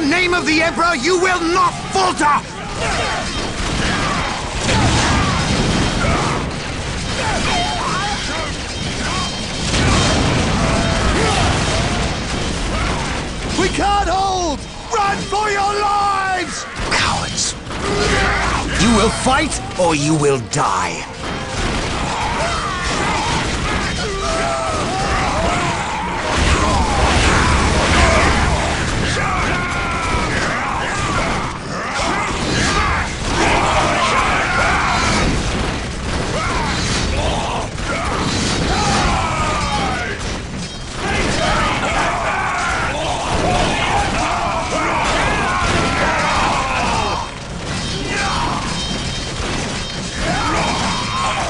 the name of the Emperor, you will not falter! We can't hold! Run for your lives! Cowards! You will fight, or you will die.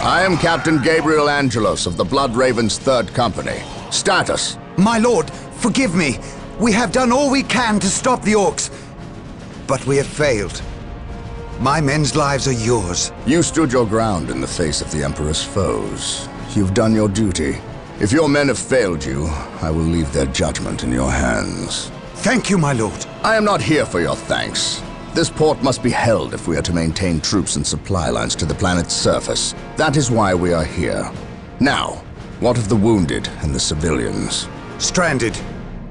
I am Captain Gabriel Angelos of the Blood Ravens 3rd Company. Status? My lord, forgive me. We have done all we can to stop the orcs, but we have failed. My men's lives are yours. You stood your ground in the face of the Emperor's foes. You've done your duty. If your men have failed you, I will leave their judgment in your hands. Thank you, my lord. I am not here for your thanks. This port must be held if we are to maintain troops and supply lines to the planet's surface. That is why we are here. Now, what of the wounded and the civilians? Stranded.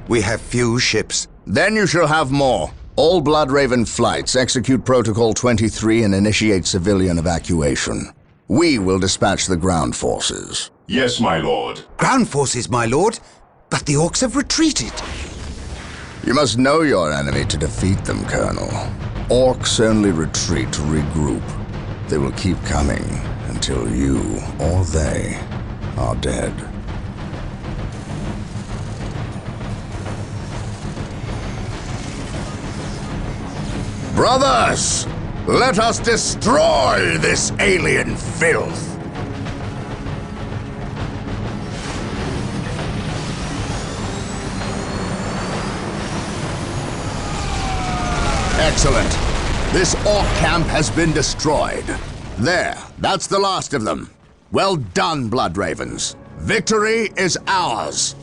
We have few ships. Then you shall have more. All Blood Raven flights execute Protocol 23 and initiate civilian evacuation. We will dispatch the ground forces. Yes, my lord. Ground forces, my lord. But the orcs have retreated. You must know your enemy to defeat them, Colonel. Orcs only retreat to regroup. They will keep coming until you or they are dead. Brothers, let us destroy this alien filth! Excellent. This orc camp has been destroyed. There, that's the last of them. Well done, Blood Ravens. Victory is ours.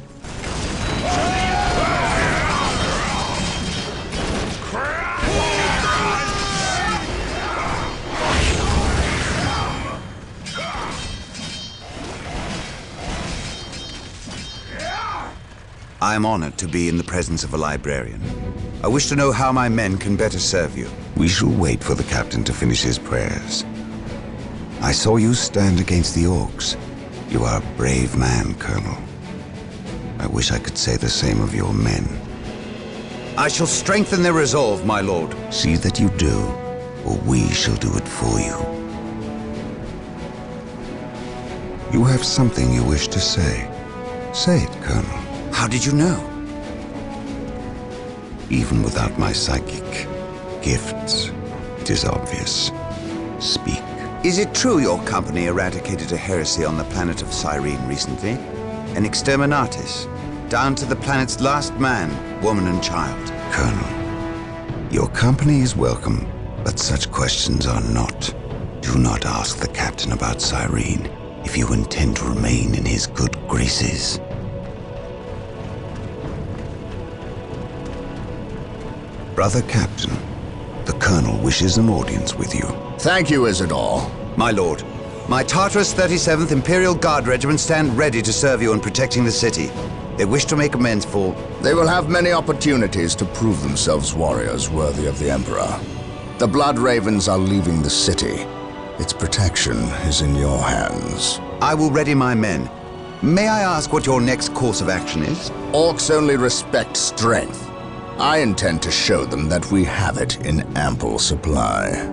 I am honored to be in the presence of a librarian. I wish to know how my men can better serve you. We shall wait for the captain to finish his prayers. I saw you stand against the orcs. You are a brave man, Colonel. I wish I could say the same of your men. I shall strengthen their resolve, my lord. See that you do, or we shall do it for you. You have something you wish to say. Say it, Colonel. How did you know? Even without my psychic gifts, it is obvious. Speak. Is it true your company eradicated a heresy on the planet of Cyrene recently? An exterminatus, down to the planet's last man, woman and child. Colonel, your company is welcome, but such questions are not. Do not ask the captain about Cyrene if you intend to remain in his good graces. Brother Captain, the Colonel wishes an audience with you. Thank you, Isidore. My lord, my Tartarus 37th Imperial Guard Regiment stand ready to serve you in protecting the city. They wish to make amends for... They will have many opportunities to prove themselves warriors worthy of the Emperor. The Blood Ravens are leaving the city. Its protection is in your hands. I will ready my men. May I ask what your next course of action is? Orcs only respect strength. I intend to show them that we have it in ample supply.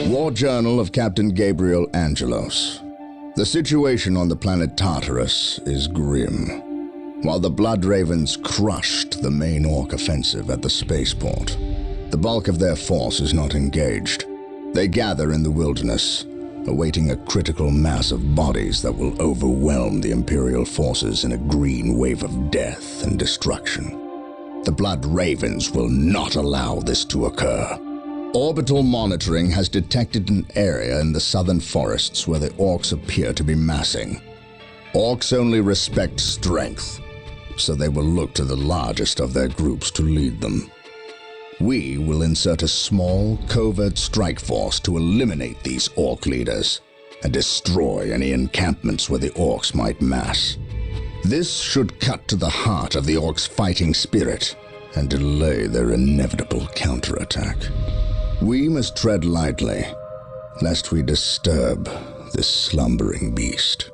War Journal of Captain Gabriel Angelos. The situation on the planet Tartarus is grim. While the Blood Ravens crushed the main orc offensive at the spaceport, the bulk of their force is not engaged. They gather in the wilderness, awaiting a critical mass of bodies that will overwhelm the Imperial forces in a green wave of death and destruction. The Blood Ravens will not allow this to occur. Orbital monitoring has detected an area in the southern forests where the orcs appear to be massing. Orcs only respect strength, so they will look to the largest of their groups to lead them. We will insert a small, covert strike force to eliminate these Orc leaders and destroy any encampments where the Orcs might mass. This should cut to the heart of the Orcs' fighting spirit and delay their inevitable counterattack. We must tread lightly, lest we disturb this slumbering beast.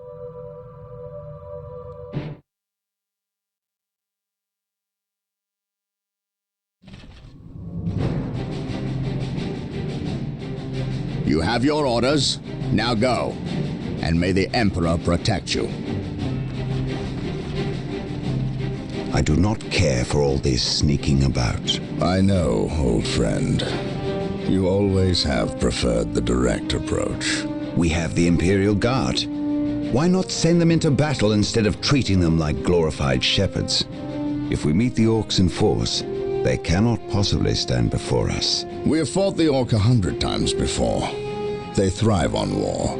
You have your orders. Now go, and may the Emperor protect you. I do not care for all this sneaking about. I know, old friend. You always have preferred the direct approach. We have the Imperial Guard. Why not send them into battle instead of treating them like glorified shepherds? If we meet the Orcs in force, they cannot possibly stand before us. We have fought the Orc 100 times before. They thrive on war.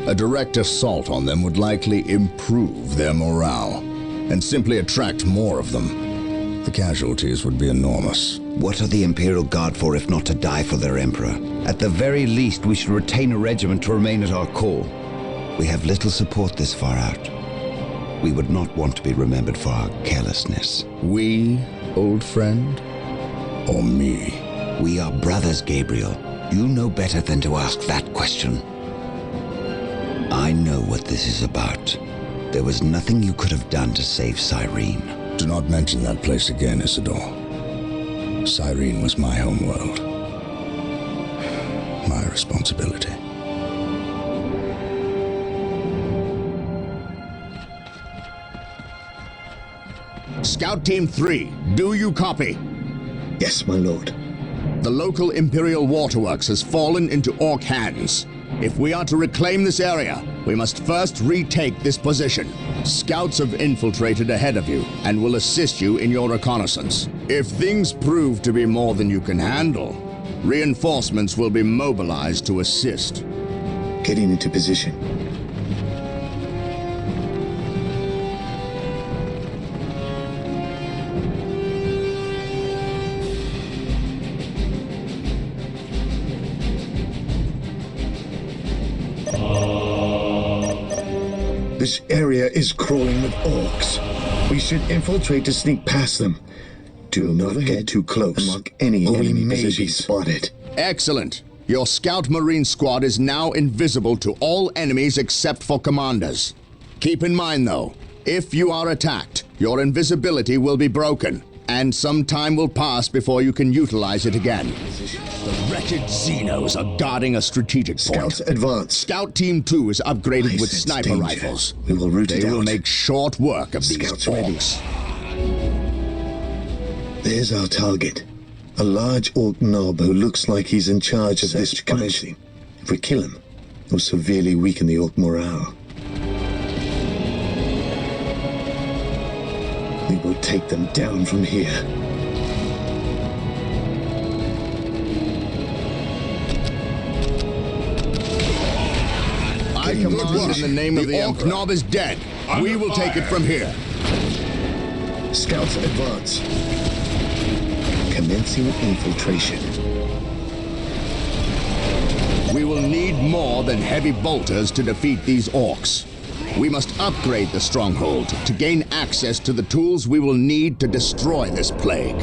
A direct assault on them would likely improve their morale and simply attract more of them. The casualties would be enormous. What are the Imperial Guard for if not to die for their Emperor? At the very least, we should retain a regiment to remain at our core. We have little support this far out. We would not want to be remembered for our carelessness. We, old friend, or me? We are brothers, Gabriel. You know better than to ask that question. I know what this is about. There was nothing you could have done to save Cyrene. Do not mention that place again, Isidore. Cyrene was my homeworld. My responsibility. Scout Team 3, do you copy? Yes, my lord. The local Imperial waterworks has fallen into Orc hands. If we are to reclaim this area, we must first retake this position. Scouts have infiltrated ahead of you and will assist you in your reconnaissance. If things prove to be more than you can handle, reinforcements will be mobilized to assist. Getting into position. This area is crawling with orcs. We should infiltrate to sneak past them. Do not get too close and mark any enemy positions spotted. Excellent. Your Scout Marine squad is now invisible to all enemies except for commanders. Keep in mind, though, if you are attacked, your invisibility will be broken, and some time will pass before you can utilize it again. The wretched Xenos are guarding a strategic point. Scouts advance. Scout Team 2 is upgraded with sniper rifles. We will root it out. They will make short work of these Scouts ready. orcs. There's our target. A large orc knob who looks like he's in charge of this commission. If we kill him, it will severely weaken the orc morale. We will take them down from here. I command in the name of the Orc knob is dead. We will take it from here. Scouts advance. Commencing infiltration. We will need more than heavy bolters to defeat these orcs. We must upgrade the stronghold to gain access to the tools we will need to destroy this plague.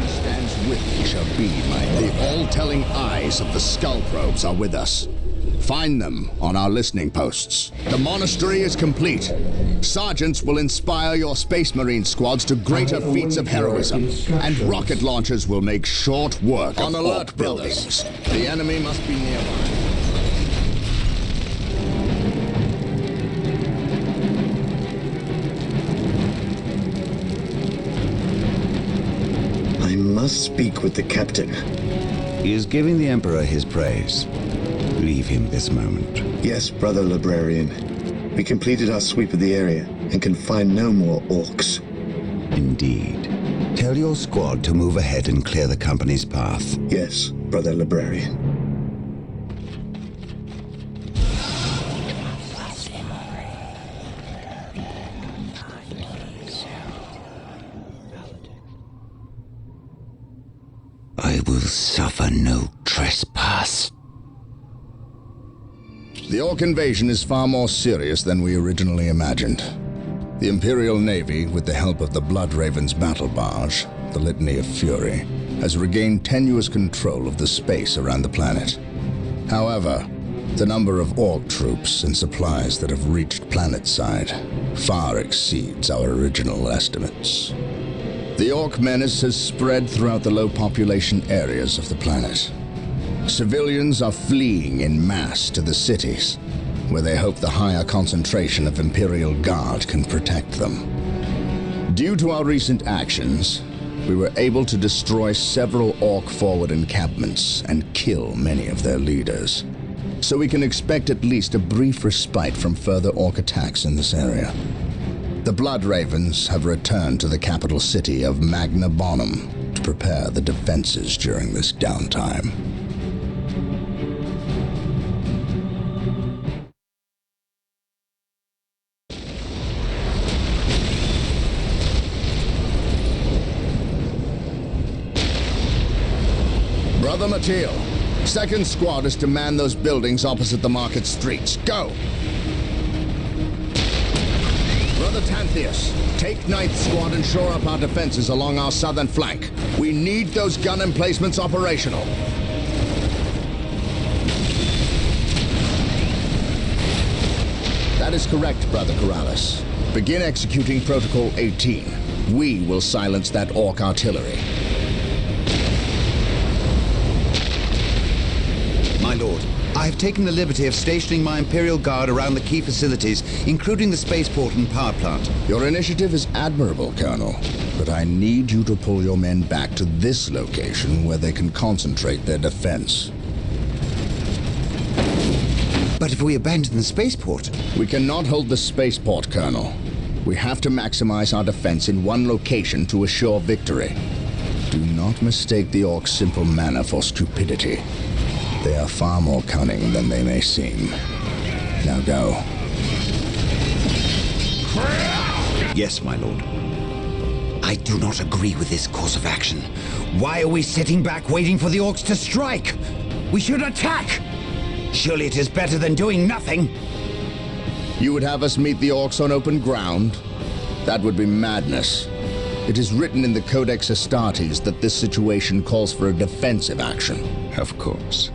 Stands with me shall be my The all-telling eyes of the skull probes are with us. Find them on our listening posts. The monastery is complete. Sergeants will inspire your Space Marine squads to greater feats of heroism, and rocket launchers will make short work of orc buildings. The enemy must be nearby. I must speak with the captain. He is giving the Emperor his praise. Leave him this moment. Yes, brother librarian. We completed our sweep of the area and can find no more orcs. Indeed. Tell your squad to move ahead and clear the company's path. Yes, brother librarian. I will suffer no trespass. The Orc invasion is far more serious than we originally imagined. The Imperial Navy, with the help of the Blood Raven's battle barge, the Litany of Fury, has regained tenuous control of the space around the planet. However, the number of Orc troops and supplies that have reached planetside far exceeds our original estimates. The Orc menace has spread throughout the low-population areas of the planet. Civilians are fleeing in mass to the cities, where they hope the higher concentration of Imperial Guard can protect them. Due to our recent actions, we were able to destroy several Orc forward encampments and kill many of their leaders. So we can expect at least a brief respite from further Orc attacks in this area. The Blood Ravens have returned to the capital city of Magna Bonum to prepare the defenses during this downtime. Brother Mateel, 2nd Squad is to man those buildings opposite the market streets. Go! Brother Tantheus, take 9th Squad and shore up our defenses along our southern flank. We need those gun emplacements operational. That is correct, Brother Corrales. Begin executing Protocol 18. We will silence that Orc artillery. My lord, I have taken the liberty of stationing my Imperial Guard around the key facilities, including the spaceport and power plant. Your initiative is admirable, Colonel, but I need you to pull your men back to this location where they can concentrate their defense. But if we abandon the spaceport... We cannot hold the spaceport, Colonel. We have to maximize our defense in one location to assure victory. Do not mistake the Orcs' simple manner for stupidity. They are far more cunning than they may seem. Now go. Yes, my lord. I do not agree with this course of action. Why are we sitting back waiting for the Orcs to strike? We should attack! Surely it is better than doing nothing. You would have us meet the Orcs on open ground? That would be madness. It is written in the Codex Astartes that this situation calls for a defensive action. Of course.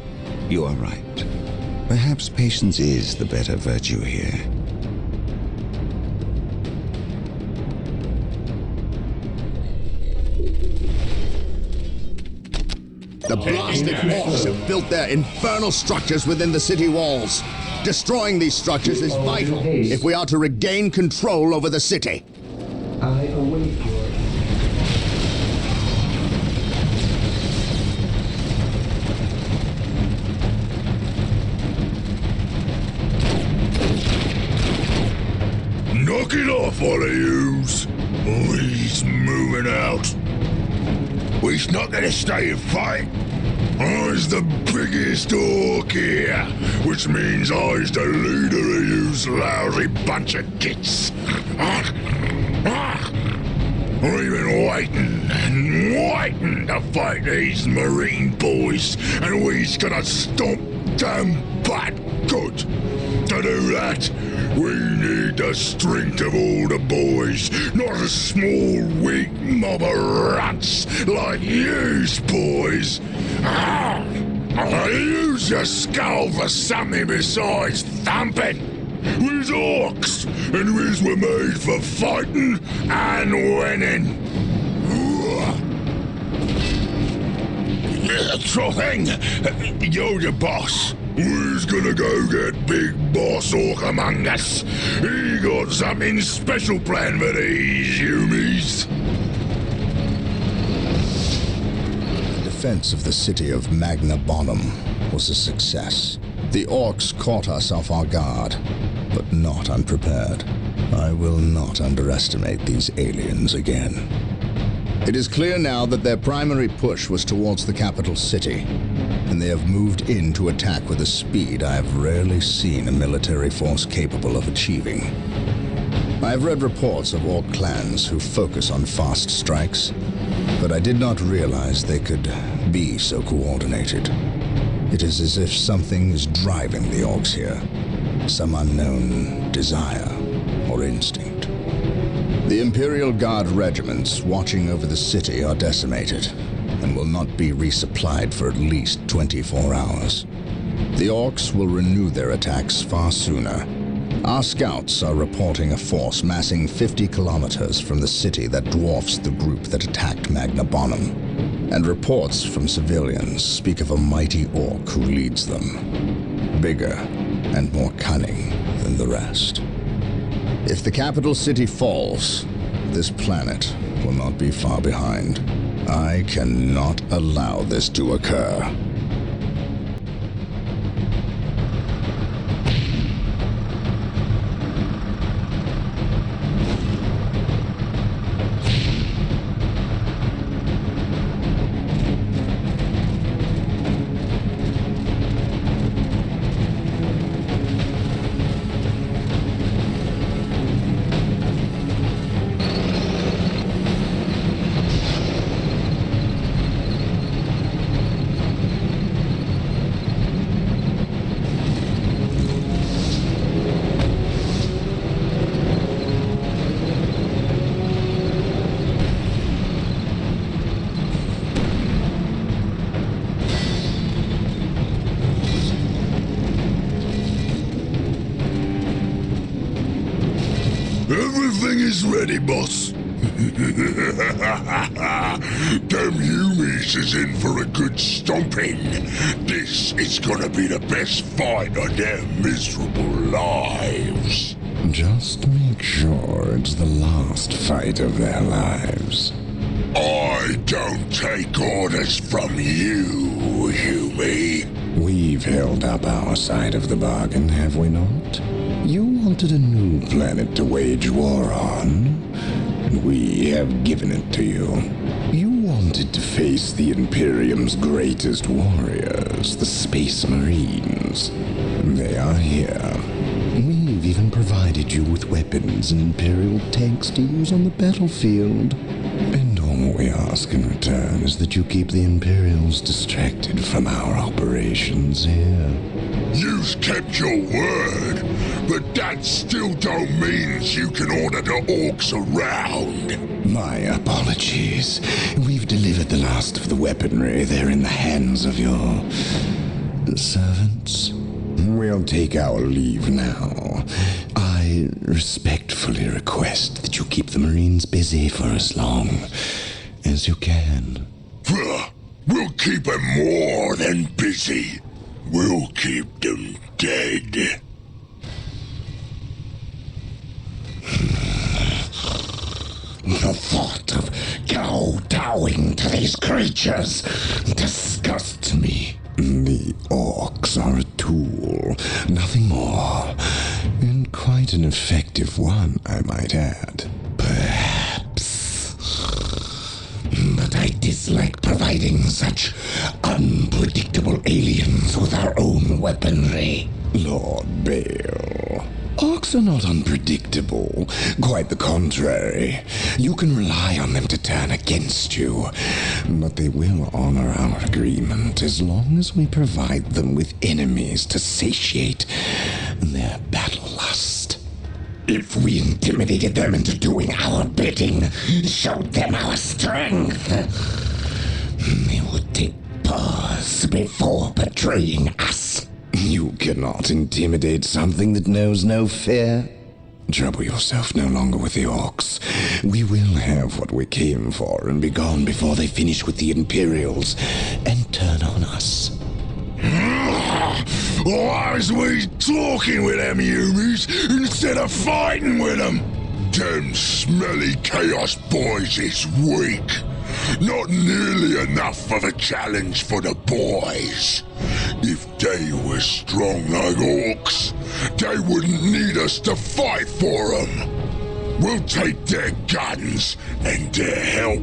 You are right. Perhaps patience is the better virtue here. The blasted Orcs have built their infernal structures within the city walls. Destroying these structures is vital if we are to regain control over the city. I await your... Knock it off, all of yous! He's moving out. We's not gonna stay and fight. I's the biggest Orc here, which means I's the leader of yous lousy bunch of gits. We've been waiting and waiting to fight these Marine boys, and we's gonna stomp them butt good. To do that, we need the strength of all the boys, not a small, weak mob of rats like yous boys. Use your skull for something besides thumping. We's Orcs, and we's were made for fighting and winning. Sure thing. You're the boss. We's gonna go get Big Boss Orc among us. He got something special planned for these humies. The defense of the city of Magna Bonum was a success. The Orcs caught us off our guard, but not unprepared. I will not underestimate these aliens again. It is clear now that their primary push was towards the capital city, and they have moved in to attack with a speed I have rarely seen a military force capable of achieving. I've read reports of orc clans who focus on fast strikes, but I did not realize they could be so coordinated. It is as if something is driving the orcs here, some unknown desire or instinct. The Imperial Guard regiments watching over the city are decimated and will not be resupplied for at least 24 hours. The orcs will renew their attacks far sooner. Our scouts are reporting a force massing 50 kilometers from the city that dwarfs the group that attacked Magna Bonum. And reports from civilians speak of a mighty orc who leads them, bigger and more cunning than the rest. If the capital city falls, this planet will not be far behind. I cannot allow this to occur. Everything is ready, boss. Them Humies is in for a good stomping. This is gonna be the best fight of their miserable lives. Just make sure it's the last fight of their lives. I don't take orders from you, Humie. We've held up our side of the bargain, have we not? You wanted a new planet to wage war on. We have given it to you. You wanted to face the Imperium's greatest warriors, the Space Marines. They are here. We've even provided you with weapons and Imperial tanks to use on the battlefield. And all we ask in return is that you keep the Imperials distracted from our operations here. You've kept your word, but that still don't mean you can order the orcs around. My apologies. We've delivered the last of the weaponry. They're in the hands of your servants. We'll take our leave now. I respectfully request that you keep the Marines busy for as long as you can. We'll keep them more than busy. We'll keep them dead. The thought of kowtowing to these creatures disgusts me. The orcs are a tool, nothing more. And quite an effective one, I might add. Perhaps. But I dislike providing such unpredictable aliens with our own weaponry. Lord Bale, orcs are not unpredictable. Quite the contrary. You can rely on them to turn against you. But they will honor our agreement as long as we provide them with enemies to satiate their battle lust. If we intimidated them into doing our bidding, showed them our strength, they would take pause before betraying us. You cannot intimidate something that knows no fear. Trouble yourself no longer with the orcs. We will have what we came for and be gone before they finish with the Imperials and turn on us. Why was we talking with them Humies instead of fighting with them? Them smelly Chaos boys is weak. Not nearly enough of a challenge for the boys. If they were strong like orcs, they wouldn't need us to fight for them. We'll take their guns and their help,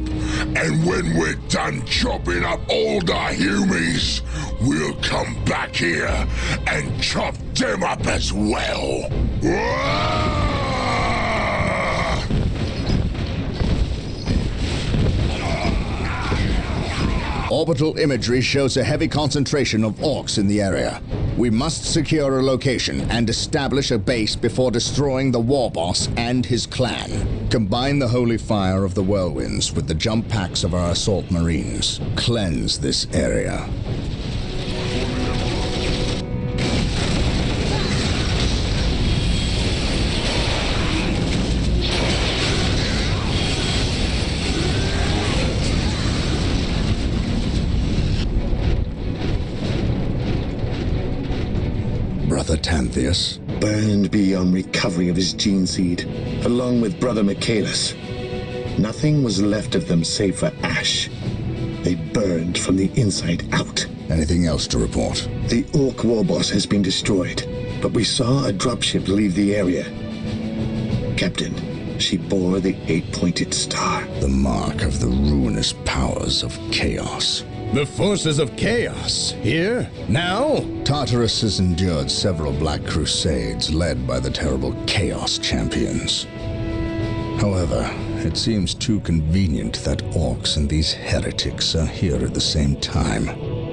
and when we're done chopping up all the Humies, we'll come back here and chop them up as well. Orbital imagery shows a heavy concentration of orcs in the area. We must secure a location and establish a base before destroying the war boss and his clan. Combine the holy fire of the whirlwinds with the jump packs of our assault marines. Cleanse this area. Brother Tantheus? Burned beyond recovery of his gene seed, along with Brother Michaelis. Nothing was left of them save for ash. They burned from the inside out. Anything else to report? The Orc war boss has been destroyed, but we saw a dropship leave the area. Captain, she bore the 8-pointed star. The mark of the ruinous powers of chaos. The forces of chaos? Here? Now? Tartarus has endured several Black Crusades led by the terrible Chaos Champions. However, it seems too convenient that orcs and these heretics are here at the same time.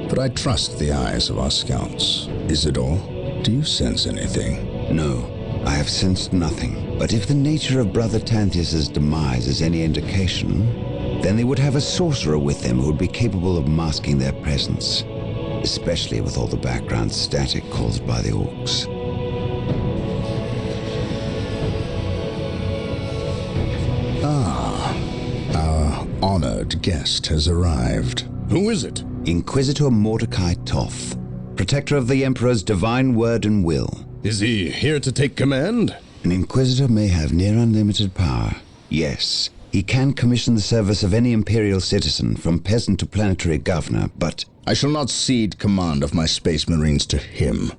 But I trust the eyes of our scouts. Is it all? Do you sense anything? No, I have sensed nothing. But if the nature of Brother Tantheus's demise is any indication, then they would have a sorcerer with them who would be capable of masking their presence, especially with all the background static caused by the orcs. Our honored guest has arrived. Who is it? Inquisitor Mordecai Toth, protector of the Emperor's divine word and will. Is he here to take command? An Inquisitor may have near unlimited power. Yes, he can commission the service of any Imperial citizen, from peasant to planetary governor, but I shall not cede command of my space marines to him,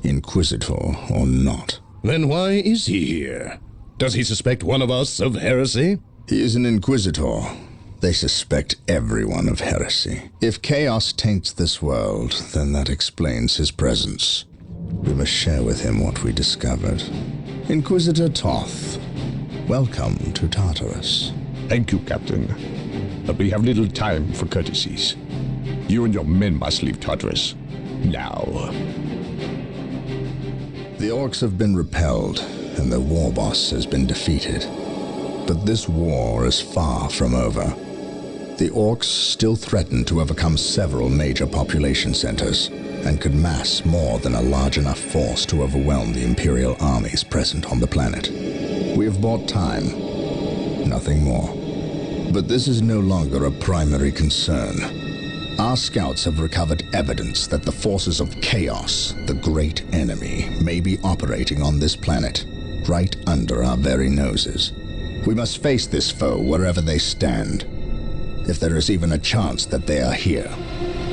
Inquisitor or not. Then why is he here? Does he suspect one of us of heresy? He is an Inquisitor. They suspect everyone of heresy. If chaos taints this world, then that explains his presence. We must share with him what we discovered. Inquisitor Toth, welcome to Tartarus. Thank you, Captain. But we have little time for courtesies. You and your men must leave Tartarus. Now. The orcs have been repelled, and the war boss has been defeated. But this war is far from over. The orcs still threaten to overcome several major population centers, and could mass more than a large enough force to overwhelm the Imperial armies present on the planet. We have bought time, nothing more. But this is no longer a primary concern. Our scouts have recovered evidence that the forces of chaos, the great enemy, may be operating on this planet, right under our very noses. We must face this foe wherever they stand. If there is even a chance that they are here,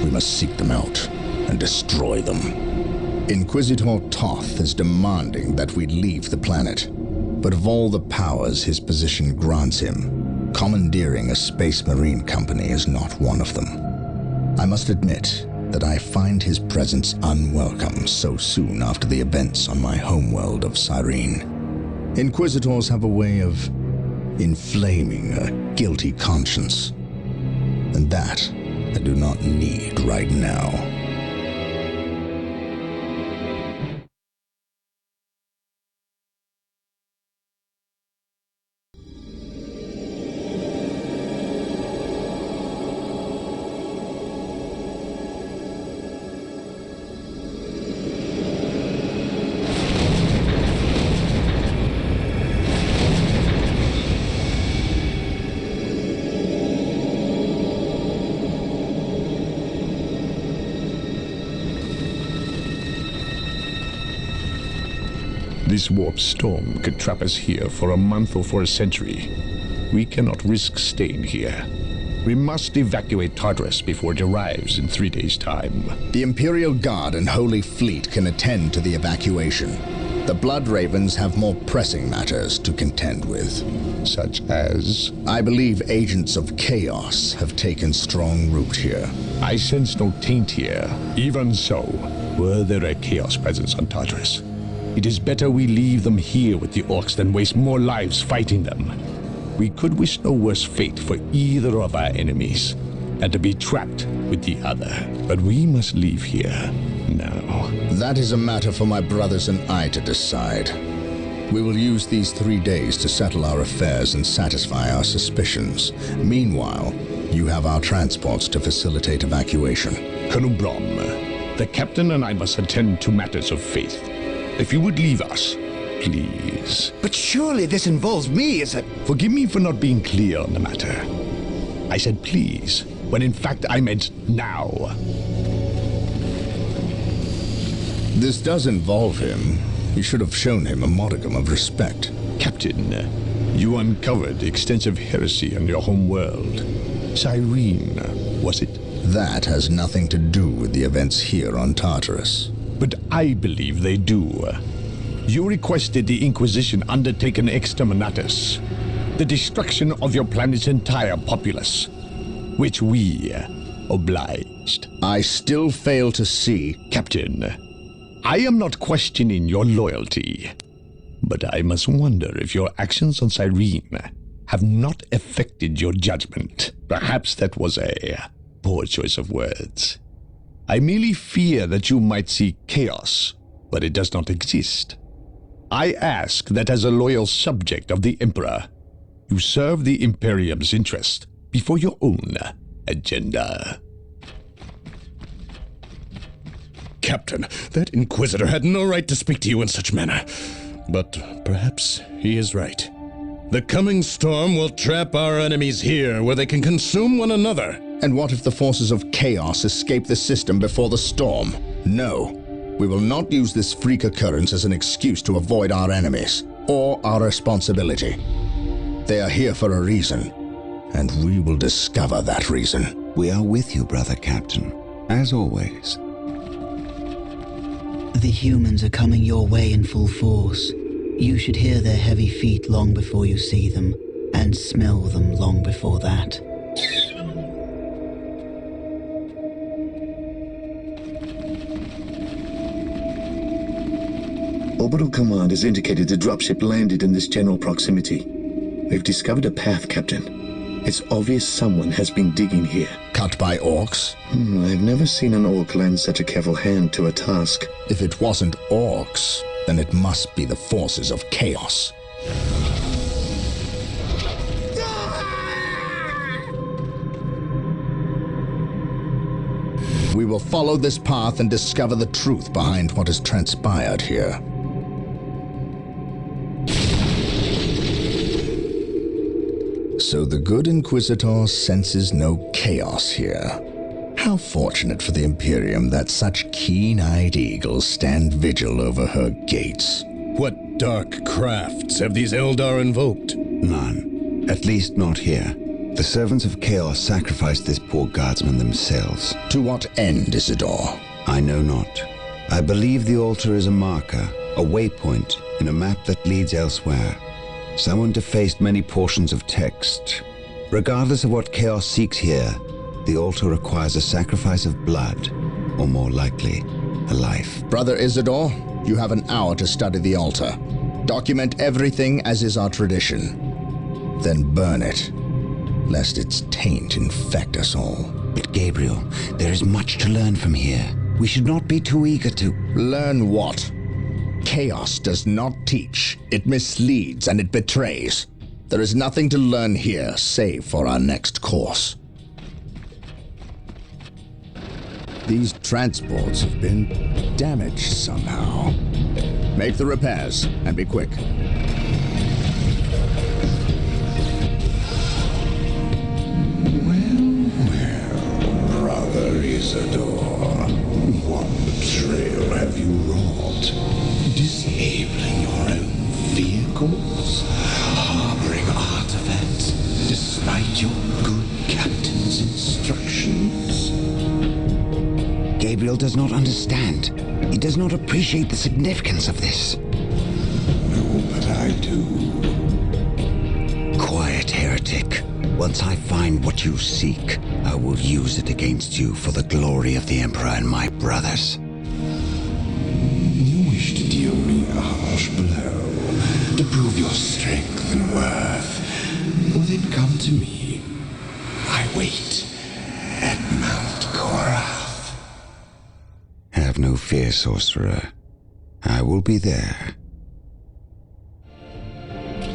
we must seek them out and destroy them. Inquisitor Toth is demanding that we leave the planet, but of all the powers his position grants him, commandeering a space marine company is not one of them. I must admit that I find his presence unwelcome so soon after the events on my homeworld of Cyrene. Inquisitors have a way of inflaming a guilty conscience, and that I do not need right now. This warp storm could trap us here for a month or for a century. We cannot risk staying here. We must evacuate Tartarus before it arrives in 3 days' time. The Imperial Guard and Holy Fleet can attend to the evacuation. The Blood Ravens have more pressing matters to contend with. Such as? I believe agents of chaos have taken strong root here. I sense no taint here. Even so, were there a chaos presence on Tartarus, it is better we leave them here with the orcs than waste more lives fighting them. We could wish no worse fate for either of our enemies, and to be trapped with the other. But we must leave here now. That is a matter for my brothers and I to decide. We will use these 3 days to settle our affairs and satisfy our suspicions. Meanwhile, you have our transports to facilitate evacuation. Colonel Brom, the captain and I must attend to matters of faith. If you would leave us, please. But surely this involves me as a... Forgive me for not being clear on the matter. I said please, when in fact I meant now. This does involve him. You should have shown him a modicum of respect. Captain, you uncovered extensive heresy on your home world. Cyrene, was it? That has nothing to do with the events here on Tartarus. But I believe they do. You requested the Inquisition undertake an exterminatus, the destruction of your planet's entire populace, which we obliged. I still fail to see... Captain, I am not questioning your loyalty, but I must wonder if your actions on Cyrene have not affected your judgment. Perhaps that was a poor choice of words. I merely fear that you might see chaos, but it does not exist. I ask that as a loyal subject of the Emperor, you serve the Imperium's interest before your own agenda. Captain, that Inquisitor had no right to speak to you in such manner. But perhaps he is right. The coming storm will trap our enemies here, where they can consume one another. And what if the forces of chaos escape the system before the storm? No. We will not use this freak occurrence as an excuse to avoid our enemies, or our responsibility. They are here for a reason, and we will discover that reason. We are with you, brother Captain, as always. The humans are coming your way in full force. You should hear their heavy feet long before you see them, and smell them long before that. Orbital Command has indicated the dropship landed in this general proximity. They've discovered a path, Captain. It's obvious someone has been digging here. Cut by orcs? I've never seen an orc lend such a careful hand to a task. If it wasn't orcs, then it must be the forces of chaos. We will follow this path and discover the truth behind what has transpired here. So the good Inquisitor senses no chaos here. How fortunate for the Imperium that such keen-eyed eagles stand vigil over her gates. What dark crafts have these Eldar invoked? None. At least not here. The servants of chaos sacrificed this poor guardsman themselves. To what end, Isidore? I know not. I believe the altar is a marker, a waypoint in a map that leads elsewhere. Someone defaced many portions of text. Regardless of what chaos seeks here, the altar requires a sacrifice of blood, or more likely, a life. Brother Isidore, you have an hour to study the altar. Document everything as is our tradition. Then burn it, lest its taint infect us all. But Gabriel, there is much to learn from here. We should not be too eager to... Learn what? Chaos does not teach. It misleads and it betrays. There is nothing to learn here, save for our next course. These transports have been damaged somehow. Make the repairs, and be quick. Well, Brother Isidore, what betrayal have you wrought? Disabling your own vehicles? Harboring artifacts despite your good captain's instructions? Gabriel does not understand. He does not appreciate the significance of this. No, but I do. Quiet, heretic. Once I find what you seek, I will use it against you for the glory of the Emperor and my brothers. You wish to deal me a harsh blow, to prove your strength and worth. Well, then come to me. I wait. no fear, sorcerer. I will be there.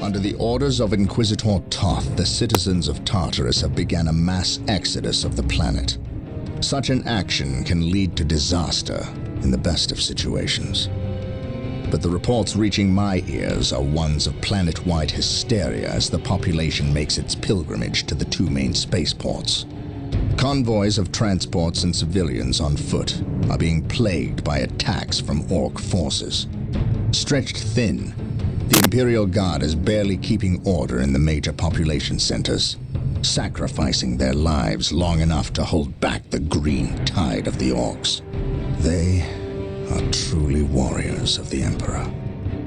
Under the orders of Inquisitor Toth, the citizens of Tartarus have begun a mass exodus of the planet. Such an action can lead to disaster in the best of situations. But the reports reaching my ears are ones of planet-wide hysteria as the population makes its pilgrimage to the two main spaceports. Convoys of transports and civilians on foot are being plagued by attacks from Orc forces. Stretched thin, the Imperial Guard is barely keeping order in the major population centers, sacrificing their lives long enough to hold back the green tide of the Orcs. They are truly warriors of the Emperor.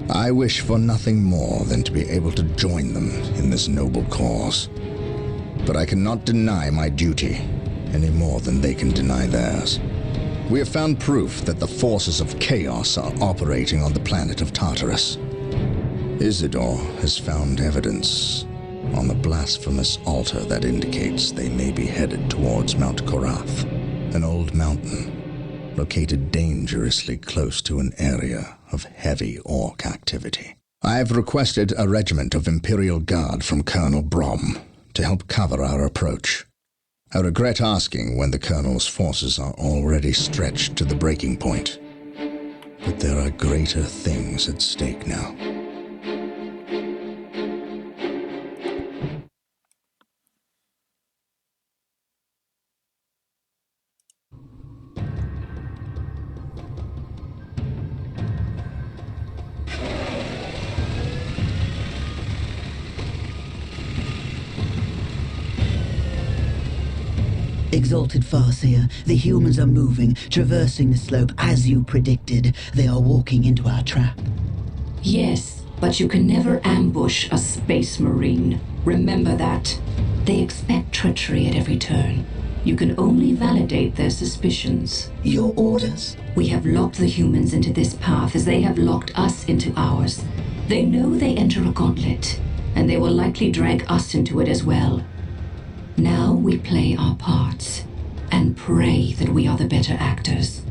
I wish for nothing more than to be able to join them in this noble cause. But I cannot deny my duty any more than they can deny theirs. We have found proof that the forces of chaos are operating on the planet of Tartarus. Isidore has found evidence on the blasphemous altar that indicates they may be headed towards Mount Korath, an old mountain located dangerously close to an area of heavy Orc activity. I have requested a regiment of Imperial Guard from Colonel Brom to help cover our approach. I regret asking when the Colonel's forces are already stretched to the breaking point, but there are greater things at stake now. Exalted Farseer, the humans are moving, traversing the slope as you predicted. They are walking into our trap. Yes, but you can never ambush a space marine. Remember that. They expect treachery at every turn. You can only validate their suspicions. Your orders? We have locked the humans into this path as they have locked us into ours. They know they enter a gauntlet, and they will likely drag us into it as well. Now we play our parts, and pray that we are the better actors.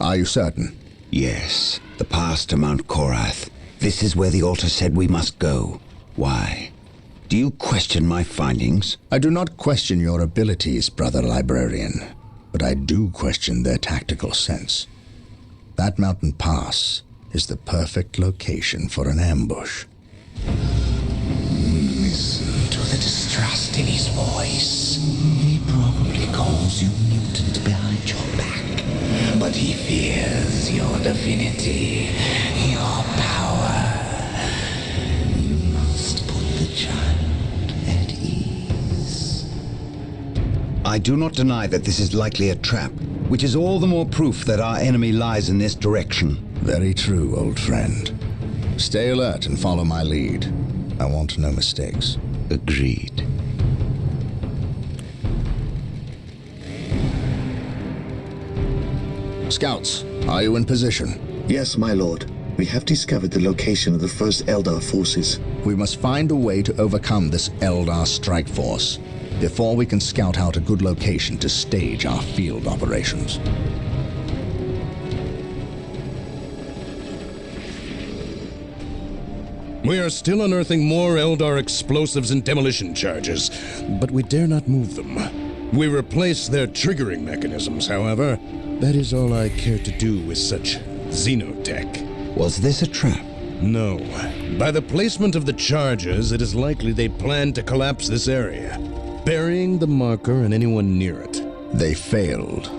Are you certain? Yes, the path to Mount Korath. This is where the altar said we must go. Why? Do you question my findings? I do not question your abilities, Brother Librarian, but I do question their tactical sense. That mountain pass is the perfect location for an ambush. Listen to the distrust in his voice. He probably calls you mutant behind your back, but he fears your divinity, your power. You must put the child at ease. I do not deny that this is likely a trap, which is all the more proof that our enemy lies in this direction. Very true, old friend. Stay alert and follow my lead. I want no mistakes. Agreed. Scouts, are you in position? Yes, my lord. We have discovered the location of the first Eldar forces. We must find a way to overcome this Eldar strike force before we can scout out a good location to stage our field operations. We are still unearthing more Eldar explosives and demolition charges, but we dare not move them. We replace their triggering mechanisms, however. That is all I care to do with such xenotech. Was this a trap? No. By the placement of the charges, it is likely they plan to collapse this area, burying the marker and anyone near it. They failed.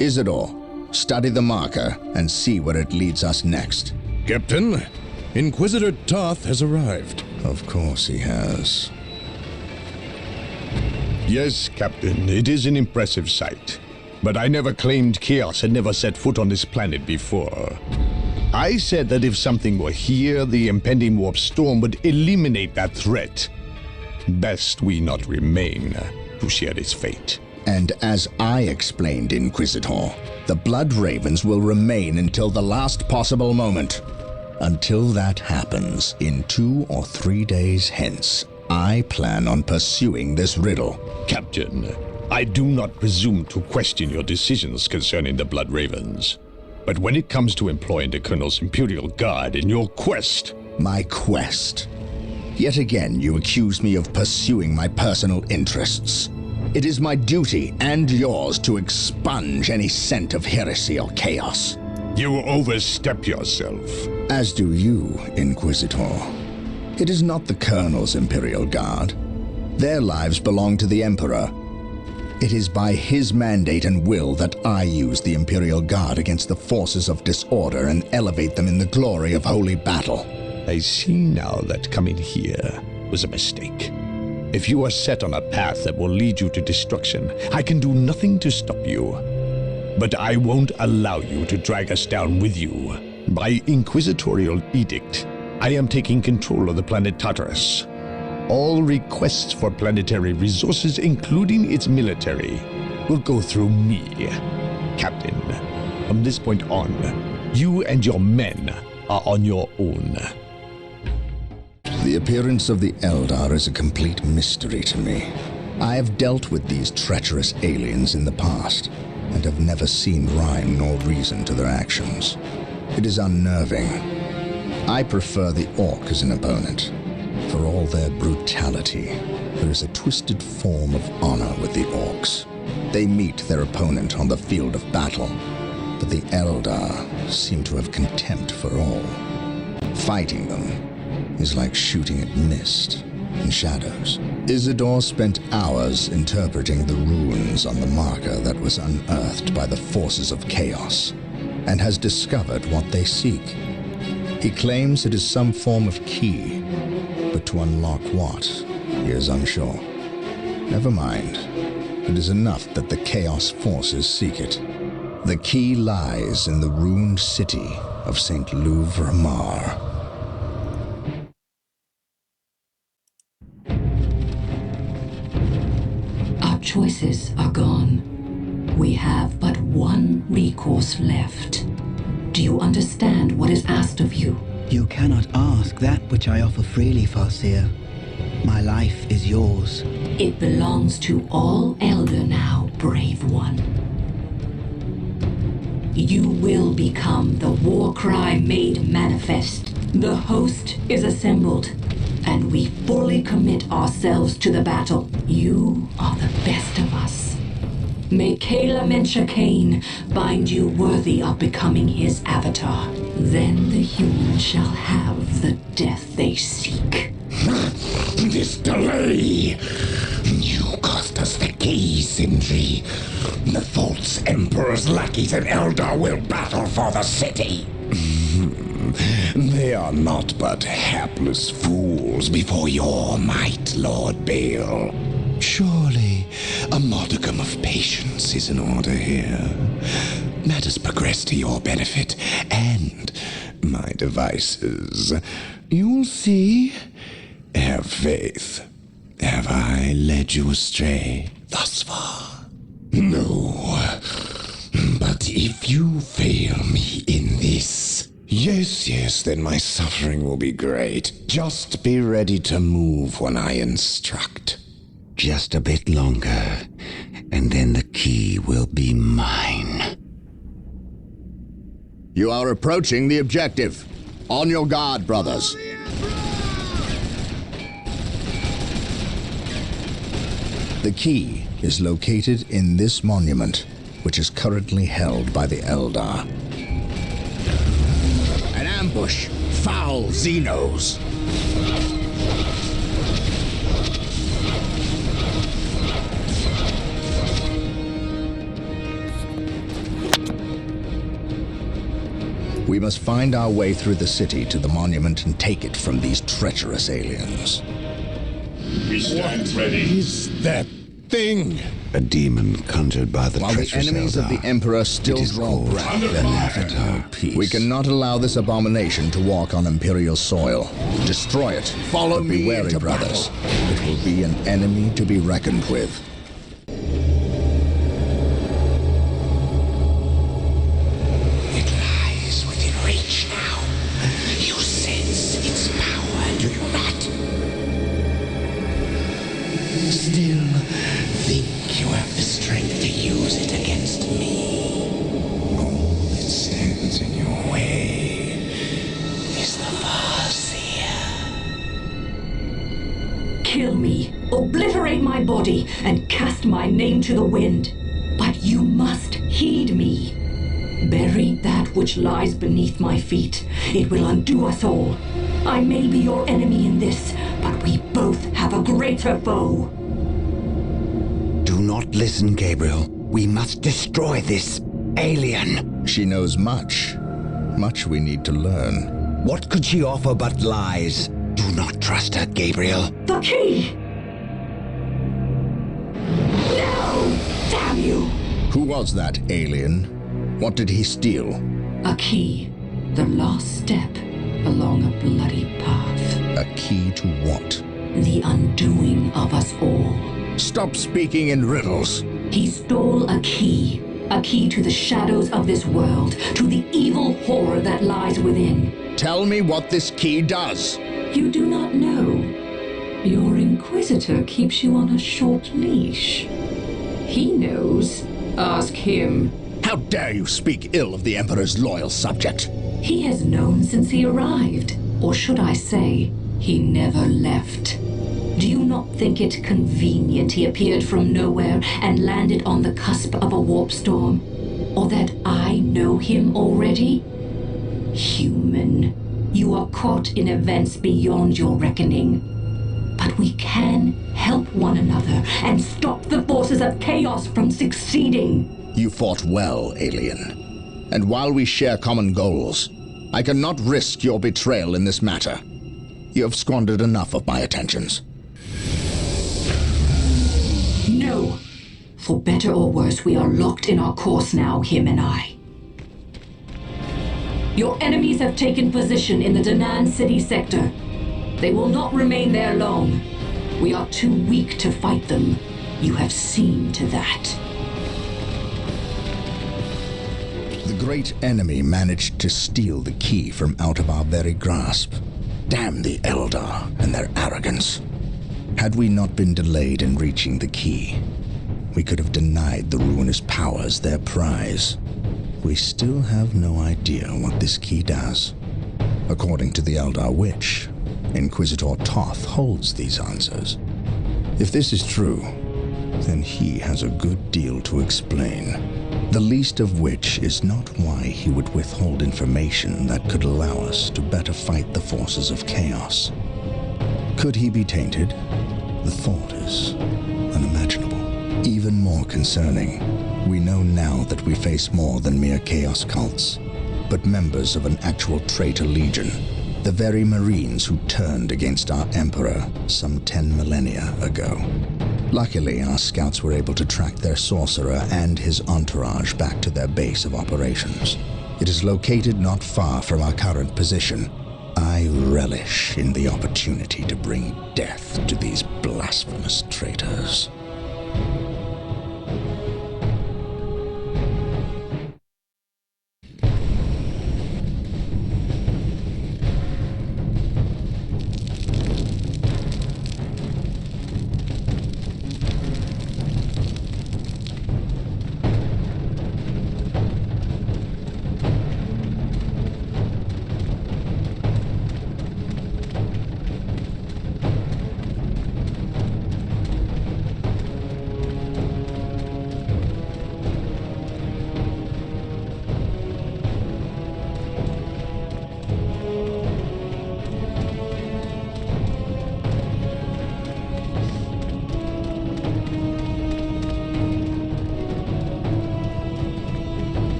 Isidore, study the marker and see where it leads us next. Captain, Inquisitor Toth has arrived. Of course he has. Yes, Captain, it is an impressive sight. But I never claimed Chaos had never set foot on this planet before. I said that if something were here, the impending warp storm would eliminate that threat. Best we not remain to share its fate. And as I explained, Inquisitor, the Blood Ravens will remain until the last possible moment. Until that happens, in 2 or 3 days hence, I plan on pursuing this riddle. Captain, I do not presume to question your decisions concerning the Blood Ravens. But when it comes to employing the Colonel's Imperial Guard in your quest... My quest? Yet again you accuse me of pursuing my personal interests. It is my duty, and yours, to expunge any scent of heresy or chaos. You overstep yourself. As do you, Inquisitor. It is not the Colonel's Imperial Guard. Their lives belong to the Emperor. It is by his mandate and will that I use the Imperial Guard against the forces of disorder and elevate them in the glory of holy battle. I see now that coming here was a mistake. If you are set on a path that will lead you to destruction, I can do nothing to stop you. But I won't allow you to drag us down with you. By inquisitorial edict, I am taking control of the planet Tartarus. All requests for planetary resources, including its military, will go through me. Captain, from this point on, you and your men are on your own. The appearance of the Eldar is a complete mystery to me. I have dealt with these treacherous aliens in the past, and have never seen rhyme nor reason to their actions. It is unnerving. I prefer the Orc as an opponent. For all their brutality, there is a twisted form of honor with the Orcs. They meet their opponent on the field of battle, but the Eldar seem to have contempt for all. Fighting them is like shooting at mist and shadows. Isidore spent hours interpreting the runes on the marker that was unearthed by the forces of chaos, and has discovered what they seek. He claims it is some form of key, but to unlock what, he is unsure. Never mind. It is enough that the chaos forces seek it. The key lies in the ruined city of St. Louvre-Mar. Choices are gone. We have but one recourse left. Do you understand what is asked of you? You cannot ask that which I offer freely, Farseer. My life is yours. It belongs to all Elder now, brave one. You will become the war cry made manifest. The host is assembled, and we fully commit ourselves to the battle. You are the best of us. May Kayla Mencha Kane find you worthy of becoming his avatar. Then the humans shall have the death they seek. This delay! You cost us the key, Sindri. The false Emperor's lackeys and Eldar will battle for the city. They are not but hapless fools before your might, Lord Bale. Surely a modicum of patience is in order here. Matters progress to your benefit and my devices. You'll see. Have faith. Have I led you astray thus far? No. But if you fail me in this... Yes, then my suffering will be great. Just be ready to move when I instruct. Just a bit longer, and then the key will be mine. You are approaching the objective. On your guard, brothers. The key is located in this monument, which is currently held by the Eldar. An ambush! Foul Xenos! We must find our way through the city to the monument and take it from these treacherous aliens. We stand ready. Is that thing? A demon conjured by the While the treacherous enemies Eldar. of the Emperor still It is draw called breath, an avatar. Peace. we cannot allow this abomination to walk on Imperial soil. Destroy it. Follow me, wary, brothers. It will be an enemy to be reckoned with. It lies within reach now. You body and cast my name to the wind. But you must heed me. Bury that which lies beneath my feet. It will undo us all. I may be your enemy in this, but we both have a greater foe. Do not listen, Gabriel. We must destroy this alien. She knows much. Much we need to learn. What could she offer but lies? Do not trust her, Gabriel. The key! No! Damn you! Who was that alien? What did he steal? A key. The last step along a bloody path. A key to what? The undoing of us all. Stop speaking in riddles. He stole a key. A key to the shadows of this world, to the evil horror that lies within. Tell me what this key does. You do not know. Your Inquisitor keeps you on a short leash. He knows. Ask him. How dare you speak ill of the Emperor's loyal subject? He has known since he arrived. Or should I say, he never left. Do you not think it convenient he appeared from nowhere and landed on the cusp of a warp storm? Or that I know him already? Human, you are caught in events beyond your reckoning. But we can help one another and stop the forces of chaos from succeeding. You fought well, alien. And while we share common goals, I cannot risk your betrayal in this matter. You have squandered enough of my attentions. No. For better or worse, we are locked in our course now, him and I. Your enemies have taken position in the Danan City sector. They will not remain there long. We are too weak to fight them. You have seen to that. The great enemy managed to steal the key from out of our very grasp. Damn the Eldar and their arrogance. Had we not been delayed in reaching the key, we could have denied the ruinous powers their prize. We still have no idea what this key does. According to the Eldar Witch, Inquisitor Toth holds these answers. If this is true, then he has a good deal to explain. The least of which is not why he would withhold information that could allow us to better fight the forces of chaos. Could he be tainted? The thought is unimaginable. Even more concerning, we know now that we face more than mere chaos cults, but members of an actual traitor legion, the very Marines who turned against our Emperor some 10 millennia ago. Luckily, our scouts were able to track their sorcerer and his entourage back to their base of operations. It is located not far from our current position. I relish in the opportunity to bring death to these blasphemous traitors.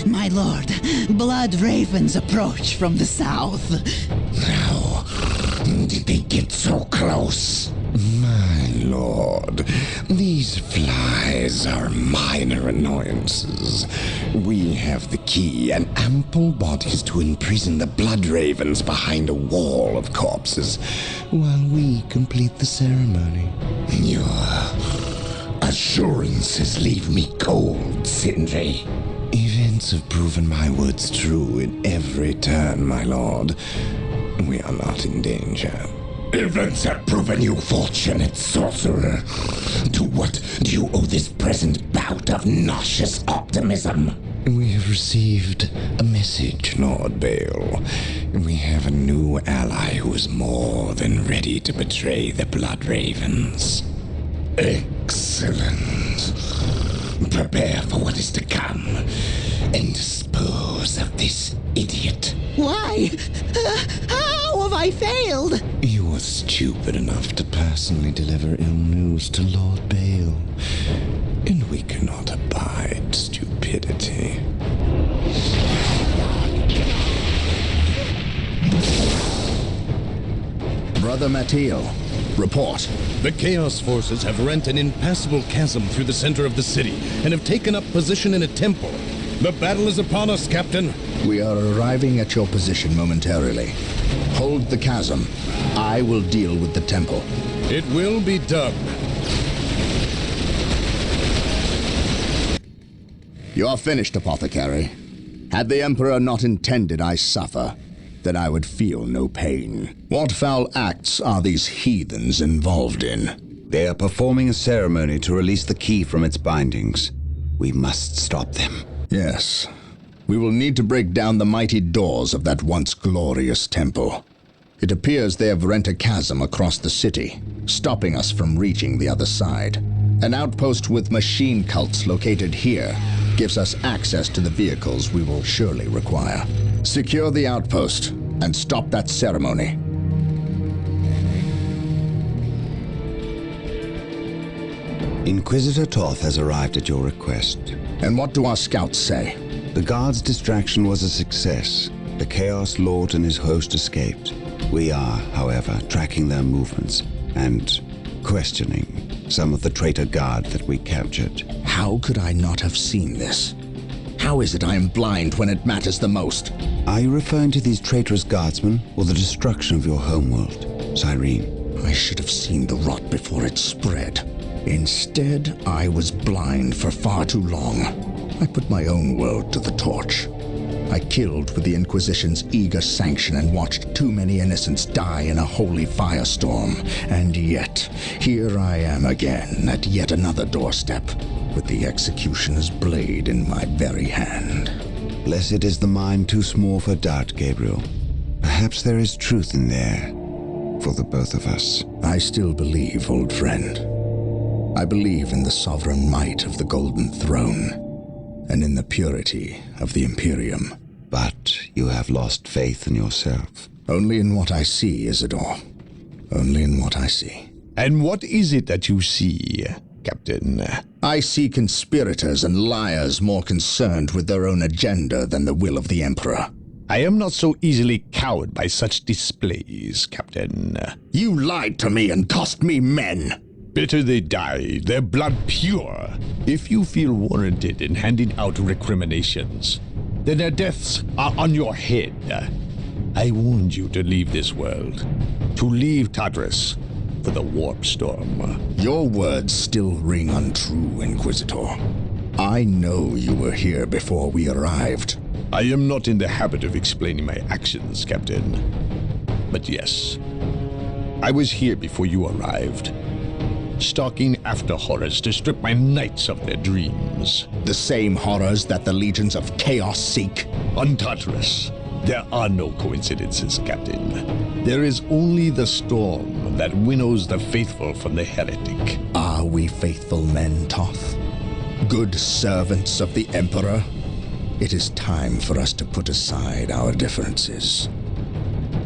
My lord, blood ravens approach from the south. How did they get so close? My lord, these flies are minor annoyances. We have the key and ample bodies to imprison the blood ravens behind a wall of corpses while we complete the ceremony. Your assurances leave me cold, Sindri. Events have proven my words true in every turn, my lord. We are not in danger. Events have proven you fortunate, sorcerer. To what do you owe this present bout of nauseous optimism? We have received a message, Lord Bale. We have a new ally who is more than ready to betray the Blood Ravens. Excellent. Prepare for what is to come and dispose of this idiot. Why? How have I failed? You were stupid enough to personally deliver ill news to Lord Bale, and we cannot abide stupidity. Brother Mateo, report. The Chaos forces have rent an impassable chasm through the center of the city and have taken up position in a temple. The battle is upon us, Captain. We are arriving at your position momentarily. Hold the chasm. I will deal with the temple. It will be done. You are finished, Apothecary. Had the Emperor not intended I suffer, then I would feel no pain. What foul acts are these heathens involved in? They are performing a ceremony to release the key from its bindings. We must stop them. Yes. We will need to break down the mighty doors of that once glorious temple. It appears they have rent a chasm across the city, stopping us from reaching the other side. An outpost with machine cults located here gives us access to the vehicles we will surely require. Secure the outpost and stop that ceremony. Inquisitor Toth has arrived at your request. And what do our scouts say? The guard's distraction was a success. The Chaos Lord and his host escaped. We are, however, tracking their movements and questioning some of the traitor guard that we captured. How could I not have seen this? How is it I am blind when it matters the most? Are you referring to these traitorous guardsmen or the destruction of your homeworld, Cyrene? I should have seen the rot before it spread. Instead, I was blind for far too long. I put my own world to the torch. I killed with the Inquisition's eager sanction and watched too many innocents die in a holy firestorm. And yet, here I am again at yet another doorstep, with the executioner's blade in my very hand. Blessed is the mind too small for doubt, Gabriel. Perhaps there is truth in there for the both of us. I still believe, old friend. I believe in the sovereign might of the Golden Throne, and in the purity of the Imperium. But you have lost faith in yourself. Only in what I see, Isidore. Only in what I see. And what is it that you see, Captain? I see conspirators and liars more concerned with their own agenda than the will of the Emperor. I am not so easily cowed by such displays, Captain. You lied to me and cost me men. Better they die, their blood pure. If you feel warranted in handing out recriminations, then their deaths are on your head. I warned you to leave this world, to leave Tartarus for the warp storm. Your words still ring untrue, Inquisitor. I know you were here before we arrived. I am not in the habit of explaining my actions, Captain. But yes, I was here before you arrived, stalking after horrors to strip my knights of their dreams. The same horrors that the legions of chaos seek. On Tartarus, there are no coincidences, Captain. There is only the storm that winnows the faithful from the heretic. Are we faithful men, Toth? Good servants of the Emperor? It is time for us to put aside our differences.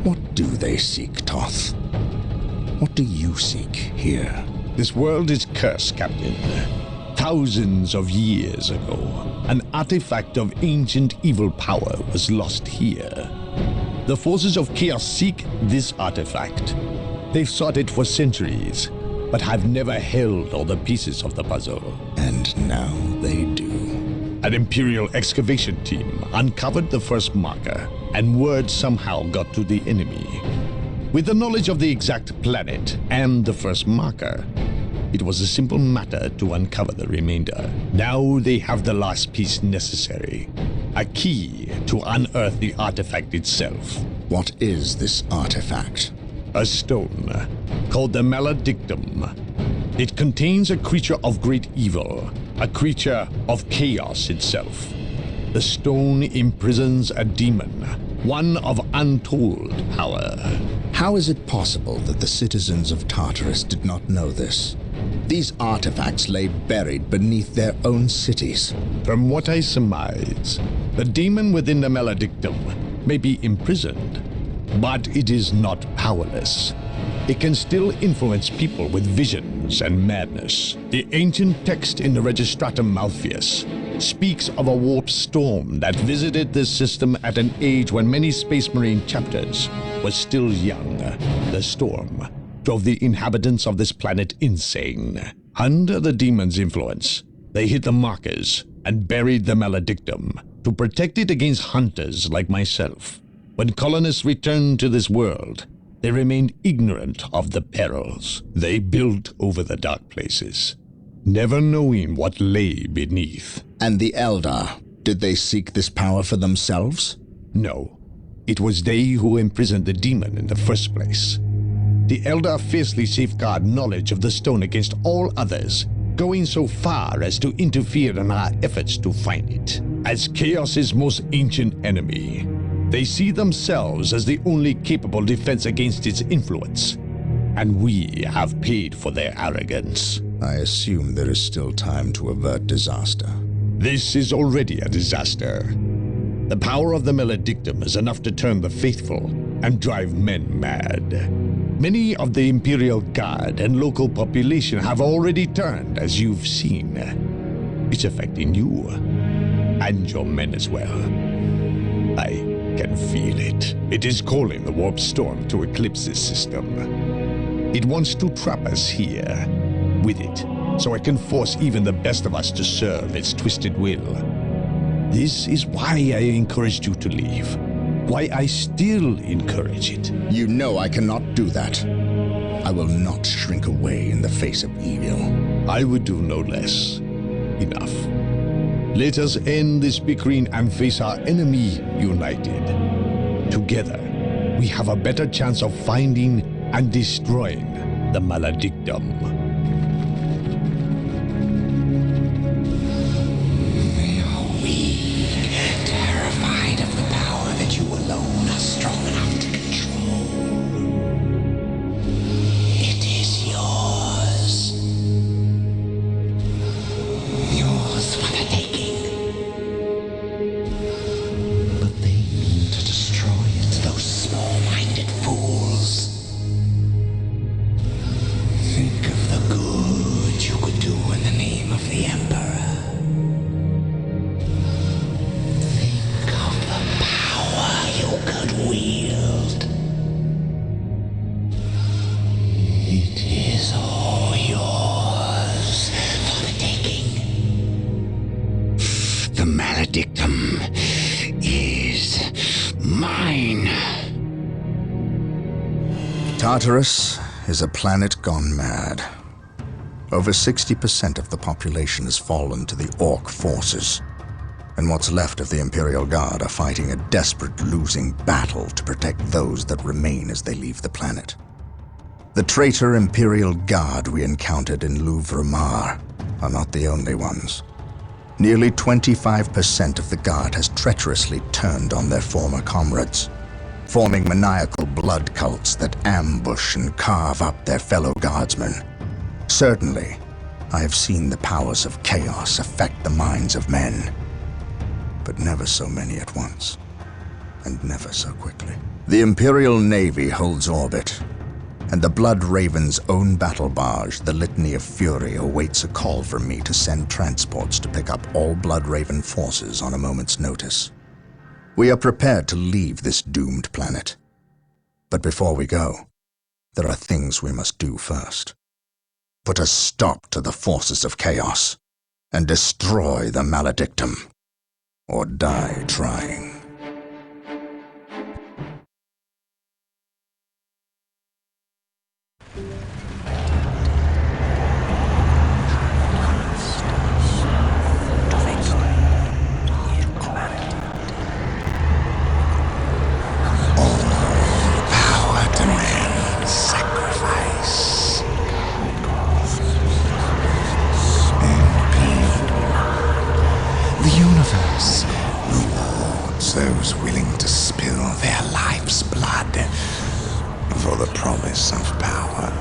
What do they seek, Toth? What do you seek here? This world is cursed, Captain. Thousands of years ago, an artifact of ancient evil power was lost here. The forces of chaos seek this artifact. They've sought it for centuries, but have never held all the pieces of the puzzle. And now they do. An Imperial excavation team uncovered the first marker, and word somehow got to the enemy. With the knowledge of the exact planet and the first marker, it was a simple matter to uncover the remainder. Now they have the last piece necessary, a key to unearth the artifact itself. What is this artifact? A stone called the Maledictum. It contains a creature of great evil, a creature of chaos itself. The stone imprisons a demon, one of untold power. How is it possible that the citizens of Tartarus did not know this? These artifacts lay buried beneath their own cities. From what I surmise, the demon within the maledictum may be imprisoned, but it is not powerless. It can still influence people with visions and madness. The ancient text in the Registratum Malpheus speaks of a warp storm that visited this system at an age when many Space Marine chapters were still young. The storm drove the inhabitants of this planet insane. Under the demon's influence, they hid the markers and buried the maledictum to protect it against hunters like myself. When colonists returned to this world, they remained ignorant of the perils. They built over the dark places, never knowing what lay beneath. And the Eldar, did they seek this power for themselves? No, it was they who imprisoned the demon in the first place. The Eldar fiercely safeguard knowledge of the stone against all others, going so far as to interfere in our efforts to find it. As Chaos's most ancient enemy, they see themselves as the only capable defense against its influence, and we have paid for their arrogance. I assume there is still time to avert disaster. This is already a disaster. The power of the maledictum is enough to turn the faithful and drive men mad. Many of the Imperial Guard and local population have already turned, as you've seen. It's affecting you, and your men as well. I can feel it. It is calling the warp storm to eclipse this system. It wants to trap us here with it, so it can force even the best of us to serve its twisted will. This is why I encouraged you to leave. Why I still encourage it. You know I cannot do that. I will not shrink away in the face of evil. I would do no less. Enough. Let us end this bickering and face our enemy united. Together, we have a better chance of finding and destroying the maledictum. They are weak, terrified of the power that you alone are strong enough to control. It is yours. Yours for the taking. But they mean to destroy it, those small-minded fools. Think of the good you could do in the name of the Emperor. Think of the power you could wield. It is all yours for the taking. The maledictum is mine. Tartarus is a planet gone mad. Over 60% of the population has fallen to the Orc forces, and what's left of the Imperial Guard are fighting a desperate losing battle to protect those that remain as they leave the planet. The traitor Imperial Guard we encountered in Louvre-Mar are not the only ones. Nearly 25% of the Guard has treacherously turned on their former comrades, forming maniacal blood cults that ambush and carve up their fellow guardsmen. Certainly, I have seen the powers of chaos affect the minds of men, but never so many at once, and never so quickly. The Imperial Navy holds orbit, and the Blood Raven's own battle barge, the Litany of Fury, awaits a call from me to send transports to pick up all Blood Raven forces on a moment's notice. We are prepared to leave this doomed planet. But before we go, there are things we must do first. Put a stop to the forces of chaos, and destroy the maledictum, or die trying. The universe those willing to spill their life's blood for the promise of power.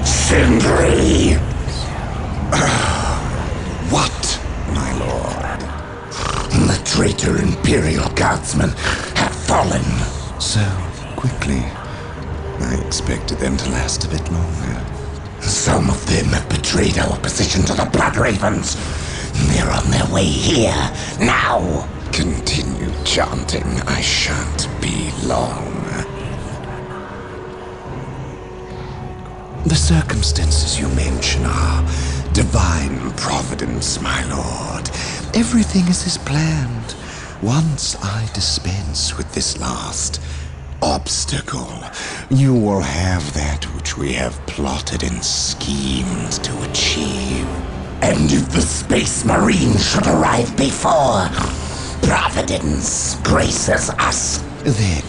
Sindri! What, my lord? The traitor Imperial Guardsmen have fallen. So quickly. I expected them to last a bit longer. Some of them have betrayed our position to the Blood Ravens. They're on their way here, now! Continue chanting. I shan't be long. The circumstances you mention are divine providence, my lord. Everything is as planned. Once I dispense with this last obstacle, you will have that which we have plotted and schemed to achieve. And if the Space Marine should arrive before Providence graces us, then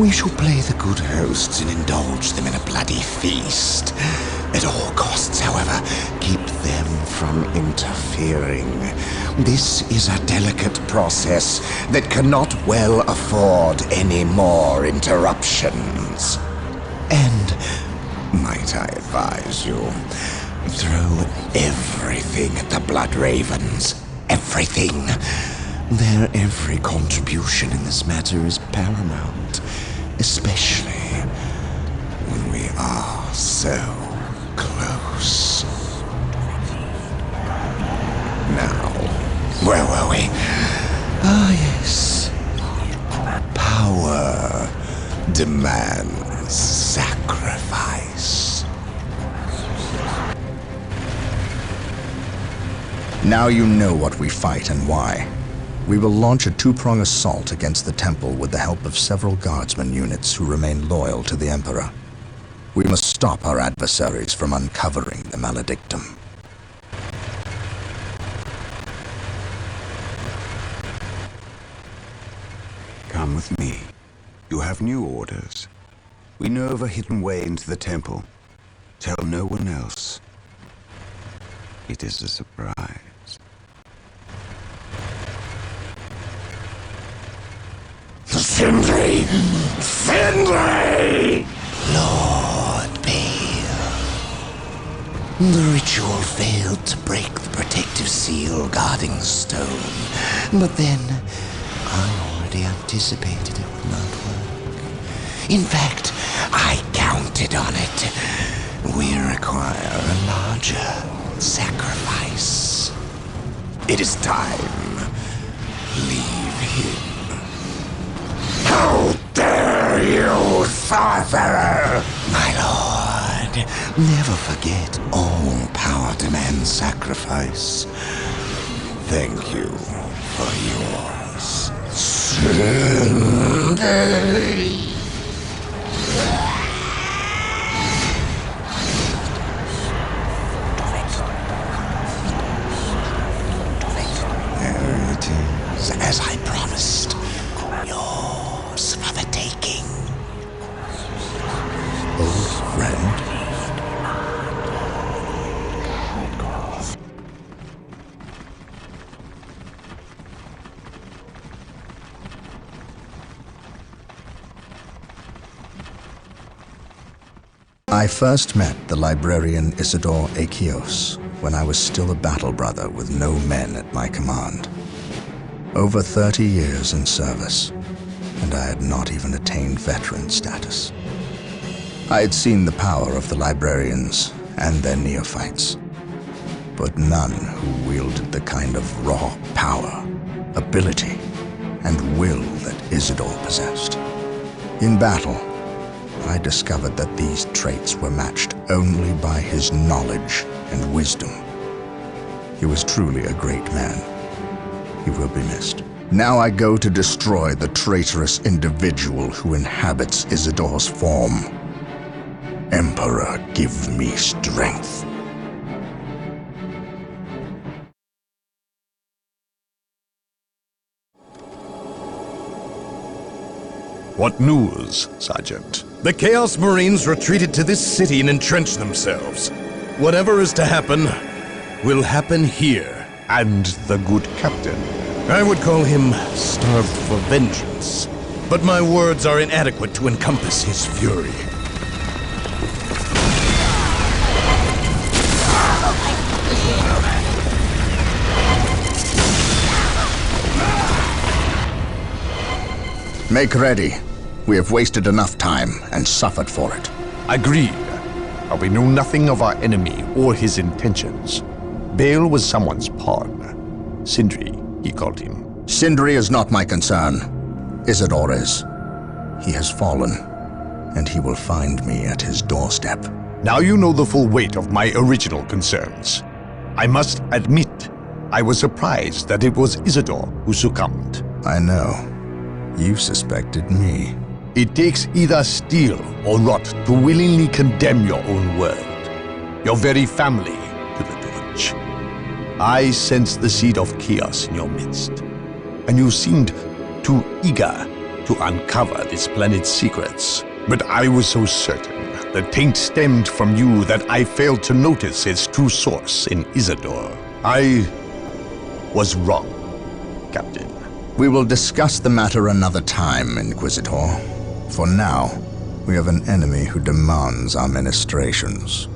we shall play the good hosts and indulge them in a bloody feast. At all costs, however, keep them from interfering. This is a delicate process that cannot well afford any more interruptions. And, might I advise you, throw everything at the Blood Ravens. Everything. Their every contribution in this matter is paramount, especially when we are so close. Now, where were we? Ah, yes. Power demands sacrifice. Now you know what we fight and why. We will launch a two-prong assault against the temple with the help of several guardsman units who remain loyal to the Emperor. We must stop our adversaries from uncovering the maledictum. Come with me. You have new orders. We know of a hidden way into the temple. Tell no one else. It is a surprise. Sindri! Sindri! Lord Bale. The ritual failed to break the protective seal guarding the stone. But then, I already anticipated it would not work. In fact, I counted on it. We require a larger sacrifice. It is time. Leave him. How dare you, sorcerer! My lord, never forget all power demands sacrifice. Thank you for yours. There it is, as I promised. Yours for the taking. Old friend? I first met the librarian Isidore Achios when I was still a battle brother with no men at my command. Over 30 years in service, and I had not even attained veteran status. I had seen the power of the librarians and their neophytes, but none who wielded the kind of raw power, ability, and will that Isidore possessed. In battle, I discovered that these traits were matched only by his knowledge and wisdom. He was truly a great man. He will be missed. Now I go to destroy the traitorous individual who inhabits Isidore's form. Emperor, give me strength. What news, Sergeant? The Chaos Marines retreated to this city and entrenched themselves. Whatever is to happen, will happen here, And the good captain. I would call him starved for vengeance, but my words are inadequate to encompass his fury. Make ready. We have wasted enough time and suffered for it. Agreed. But we know nothing of our enemy or his intentions. Bale was someone's pawn. Sindri, he called him. Sindri is not my concern. Isidore is. He has fallen, and he will find me at his doorstep. Now you know the full weight of my original concerns. I must admit, I was surprised that it was Isidore who succumbed. I know. You suspected me. It takes either steel or rot to willingly condemn your own world, your very family, to the torch. I sensed the seed of chaos in your midst, and you seemed too eager to uncover this planet's secrets. But I was so certain the taint stemmed from you that I failed to notice its true source in Isidore. I was wrong, Captain. We will discuss the matter another time, Inquisitor. For now, we have an enemy who demands our ministrations.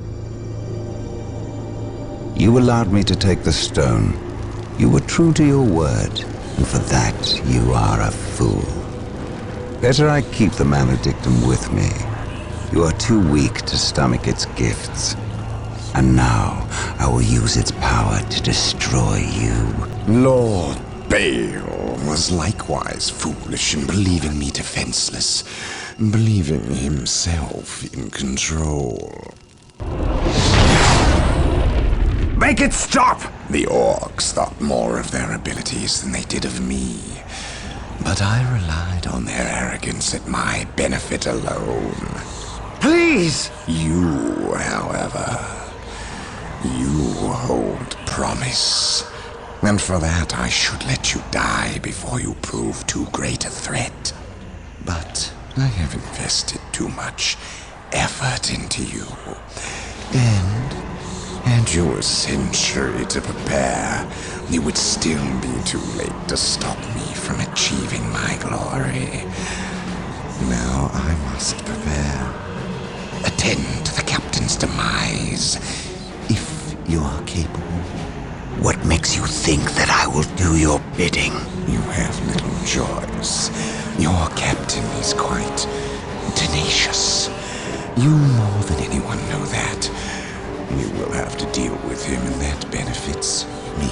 You allowed me to take the stone. You were true to your word, and for that you are a fool. Better I keep the maledictum with me. You are too weak to stomach its gifts. And now I will use its power to destroy you. Lord Bale was likewise foolish in believing me defenseless, believing himself in control. Make it stop! The orcs thought more of their abilities than they did of me, but I relied on their arrogance at my benefit alone. Please! You, however, you hold promise. And for that, I should let you die before you prove too great a threat. But I have invested too much effort into you. And had you a century to prepare, it would still be too late to stop me from achieving my glory. Now I must prepare. Attend to the captain's demise, if you are capable. What makes you think that I will do your bidding? You have little choice. Your captain is quite tenacious. You more than anyone know that. You will have to deal with him, and that benefits me.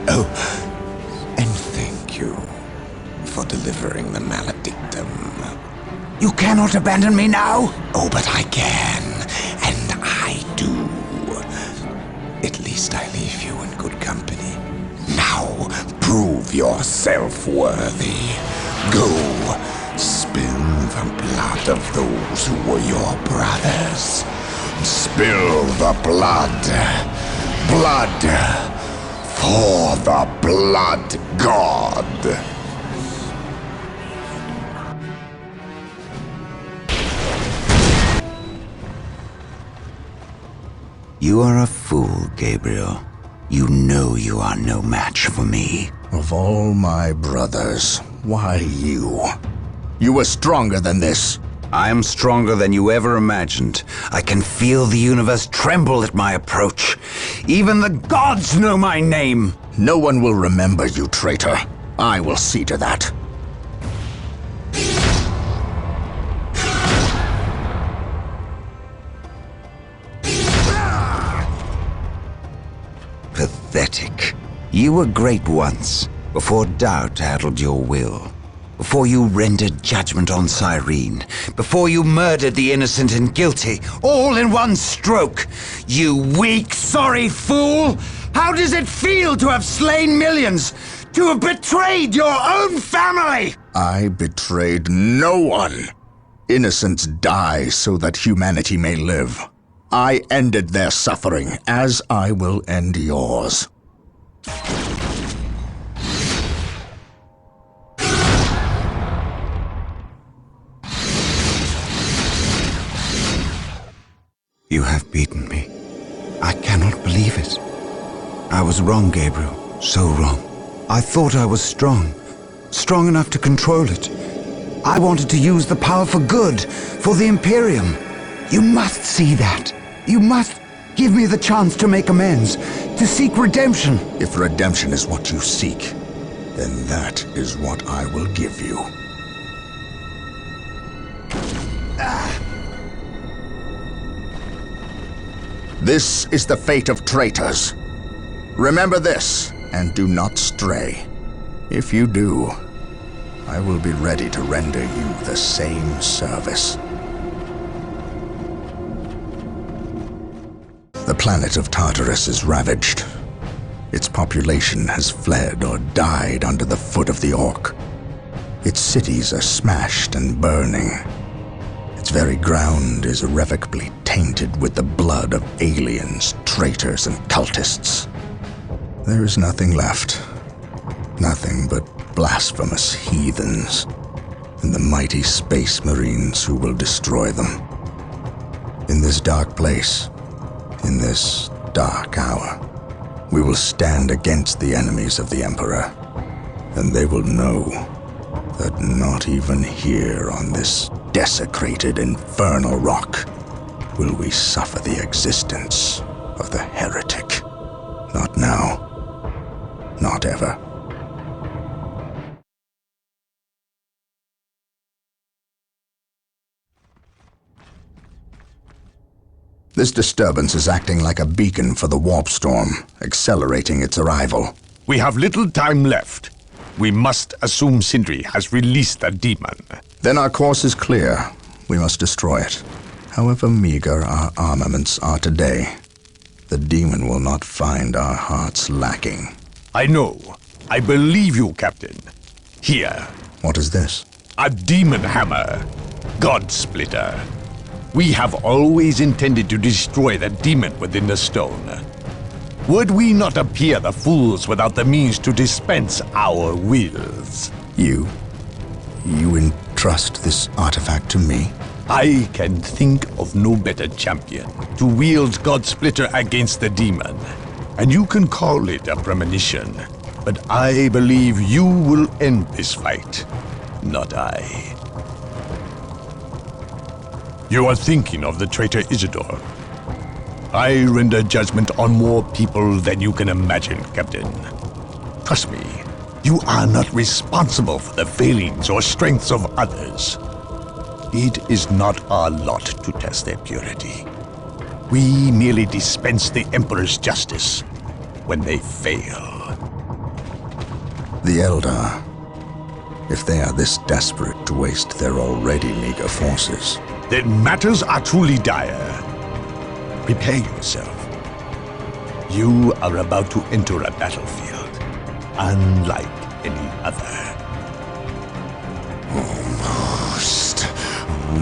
Oh, and thank you for delivering the maledictum. You cannot abandon me now? Oh, but I can, and I do. At least I leave you in good company. Now, prove yourself worthy. Go, spill the blood of those who were your brothers. Spill the blood. Blood for the Blood God. You are a fool, Gabriel. You know you are no match for me. Of all my brothers, why you? You were stronger than this. I am stronger than you ever imagined. I can feel the universe tremble at my approach. Even the gods know my name. No one will remember you, traitor. I will see to that. Pathetic. You were great once, before doubt addled your will. Before you rendered judgment on Cyrene. Before you murdered the innocent and guilty, all in one stroke. You weak, sorry fool! How does it feel to have slain millions? To have betrayed your own family? I betrayed no one. Innocents die so that humanity may live. I ended their suffering, as I will end yours. You have beaten me. I cannot believe it. I was wrong, Gabriel. So wrong. I thought I was strong. Strong enough to control it. I wanted to use the power for good, for the Imperium. You must see that. You must give me the chance to make amends, to seek redemption. If redemption is what you seek, then that is what I will give you. This is the fate of traitors. Remember this, and do not stray. If you do, I will be ready to render you the same service. The planet of Tartarus is ravaged. Its population has fled or died under the foot of the Orc. Its cities are smashed and burning. Its very ground is irrevocably tainted with the blood of aliens, traitors, and cultists. There is nothing left. Nothing but blasphemous heathens and the mighty space marines who will destroy them. In this dark place, in this dark hour, we will stand against the enemies of the Emperor, and they will know that not even here on this desecrated infernal rock will we suffer the existence of the heretic. Not now, not ever. This disturbance is acting like a beacon for the warp storm, accelerating its arrival. We have little time left. We must assume Sindri has released the demon. Then our course is clear. We must destroy it. However meager our armaments are today, the demon will not find our hearts lacking. I know. I believe you, Captain. Here. What is this? A demon hammer. God Splitter. We have always intended to destroy the demon within the stone. Would we not appear the fools without the means to dispense our wills? You entrust this artifact to me? I can think of no better champion to wield God Splitter against the demon. And you can call it a premonition, but I believe you will end this fight, not I. You are thinking of the traitor Isidore. I render judgment on more people than you can imagine, Captain. Trust me, you are not responsible for the failings or strengths of others. It is not our lot to test their purity. We merely dispense the Emperor's justice when they fail. The Eldar, if they are this desperate to waste their already meager forces, then matters are truly dire. Prepare yourself. You are about to enter a battlefield, unlike any other.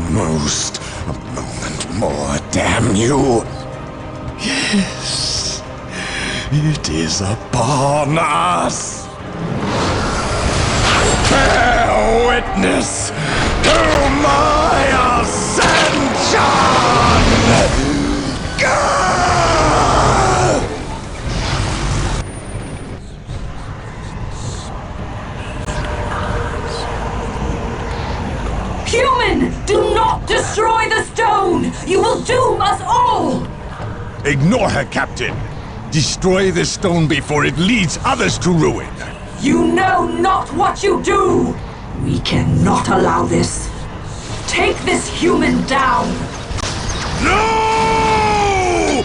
Almost a moment more, damn you. Yes, it is upon us. Bear witness to my ascension! Human! Do not destroy the stone! You will doom us all! Ignore her, Captain. Destroy the stone before it leads others to ruin. You know not what you do! We cannot allow this. Take this human down! No!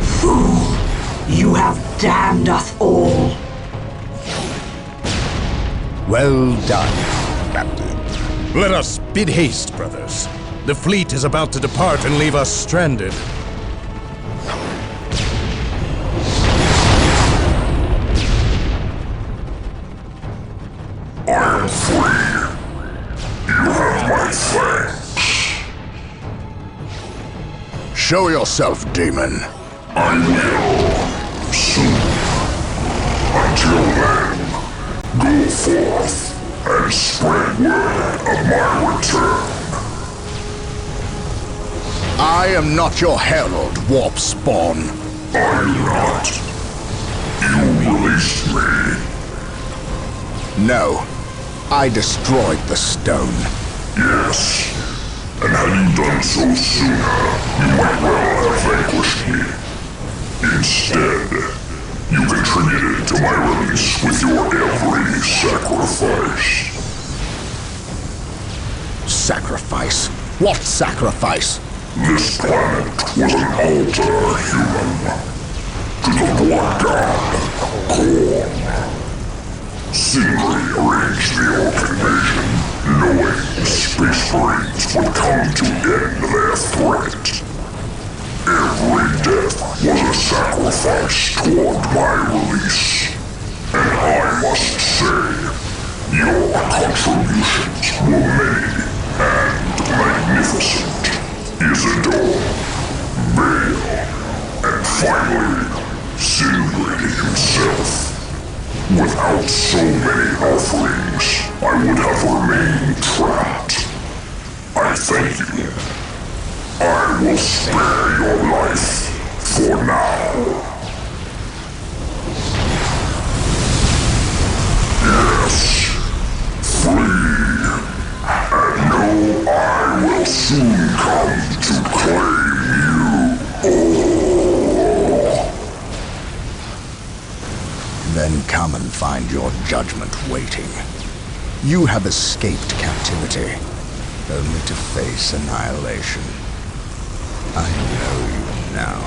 Fool! You have damned us all! Well done, Captain. Let us bid haste, brothers. The fleet is about to depart and leave us stranded. I am free. You have my thanks. show yourself, demon. I will. Soon. Until then, go forth and spread word of my return. I I am not your herald, warp spawn. I'm not. You released me. No. I destroyed the stone. Yes. And had you done so sooner, you might well have vanquished me. Instead, you contributed to my release with your every sacrifice. Sacrifice? What sacrifice? This planet was an altar, human. To the blood god, Korn. Sindri arranged the Orc invasion, knowing the Space Marines would come to end their threat. Every death was a sacrifice toward my release. And I must say, your contributions were many and magnificent. Isidore, Bale, and finally, Sindri himself. Without so many offerings, I would have remained trapped. I thank you. I will spare your life for now. Yes, free. And know I will soon come to claim you all. Then come and find your judgment waiting. You have escaped captivity, only to face annihilation. I know you now.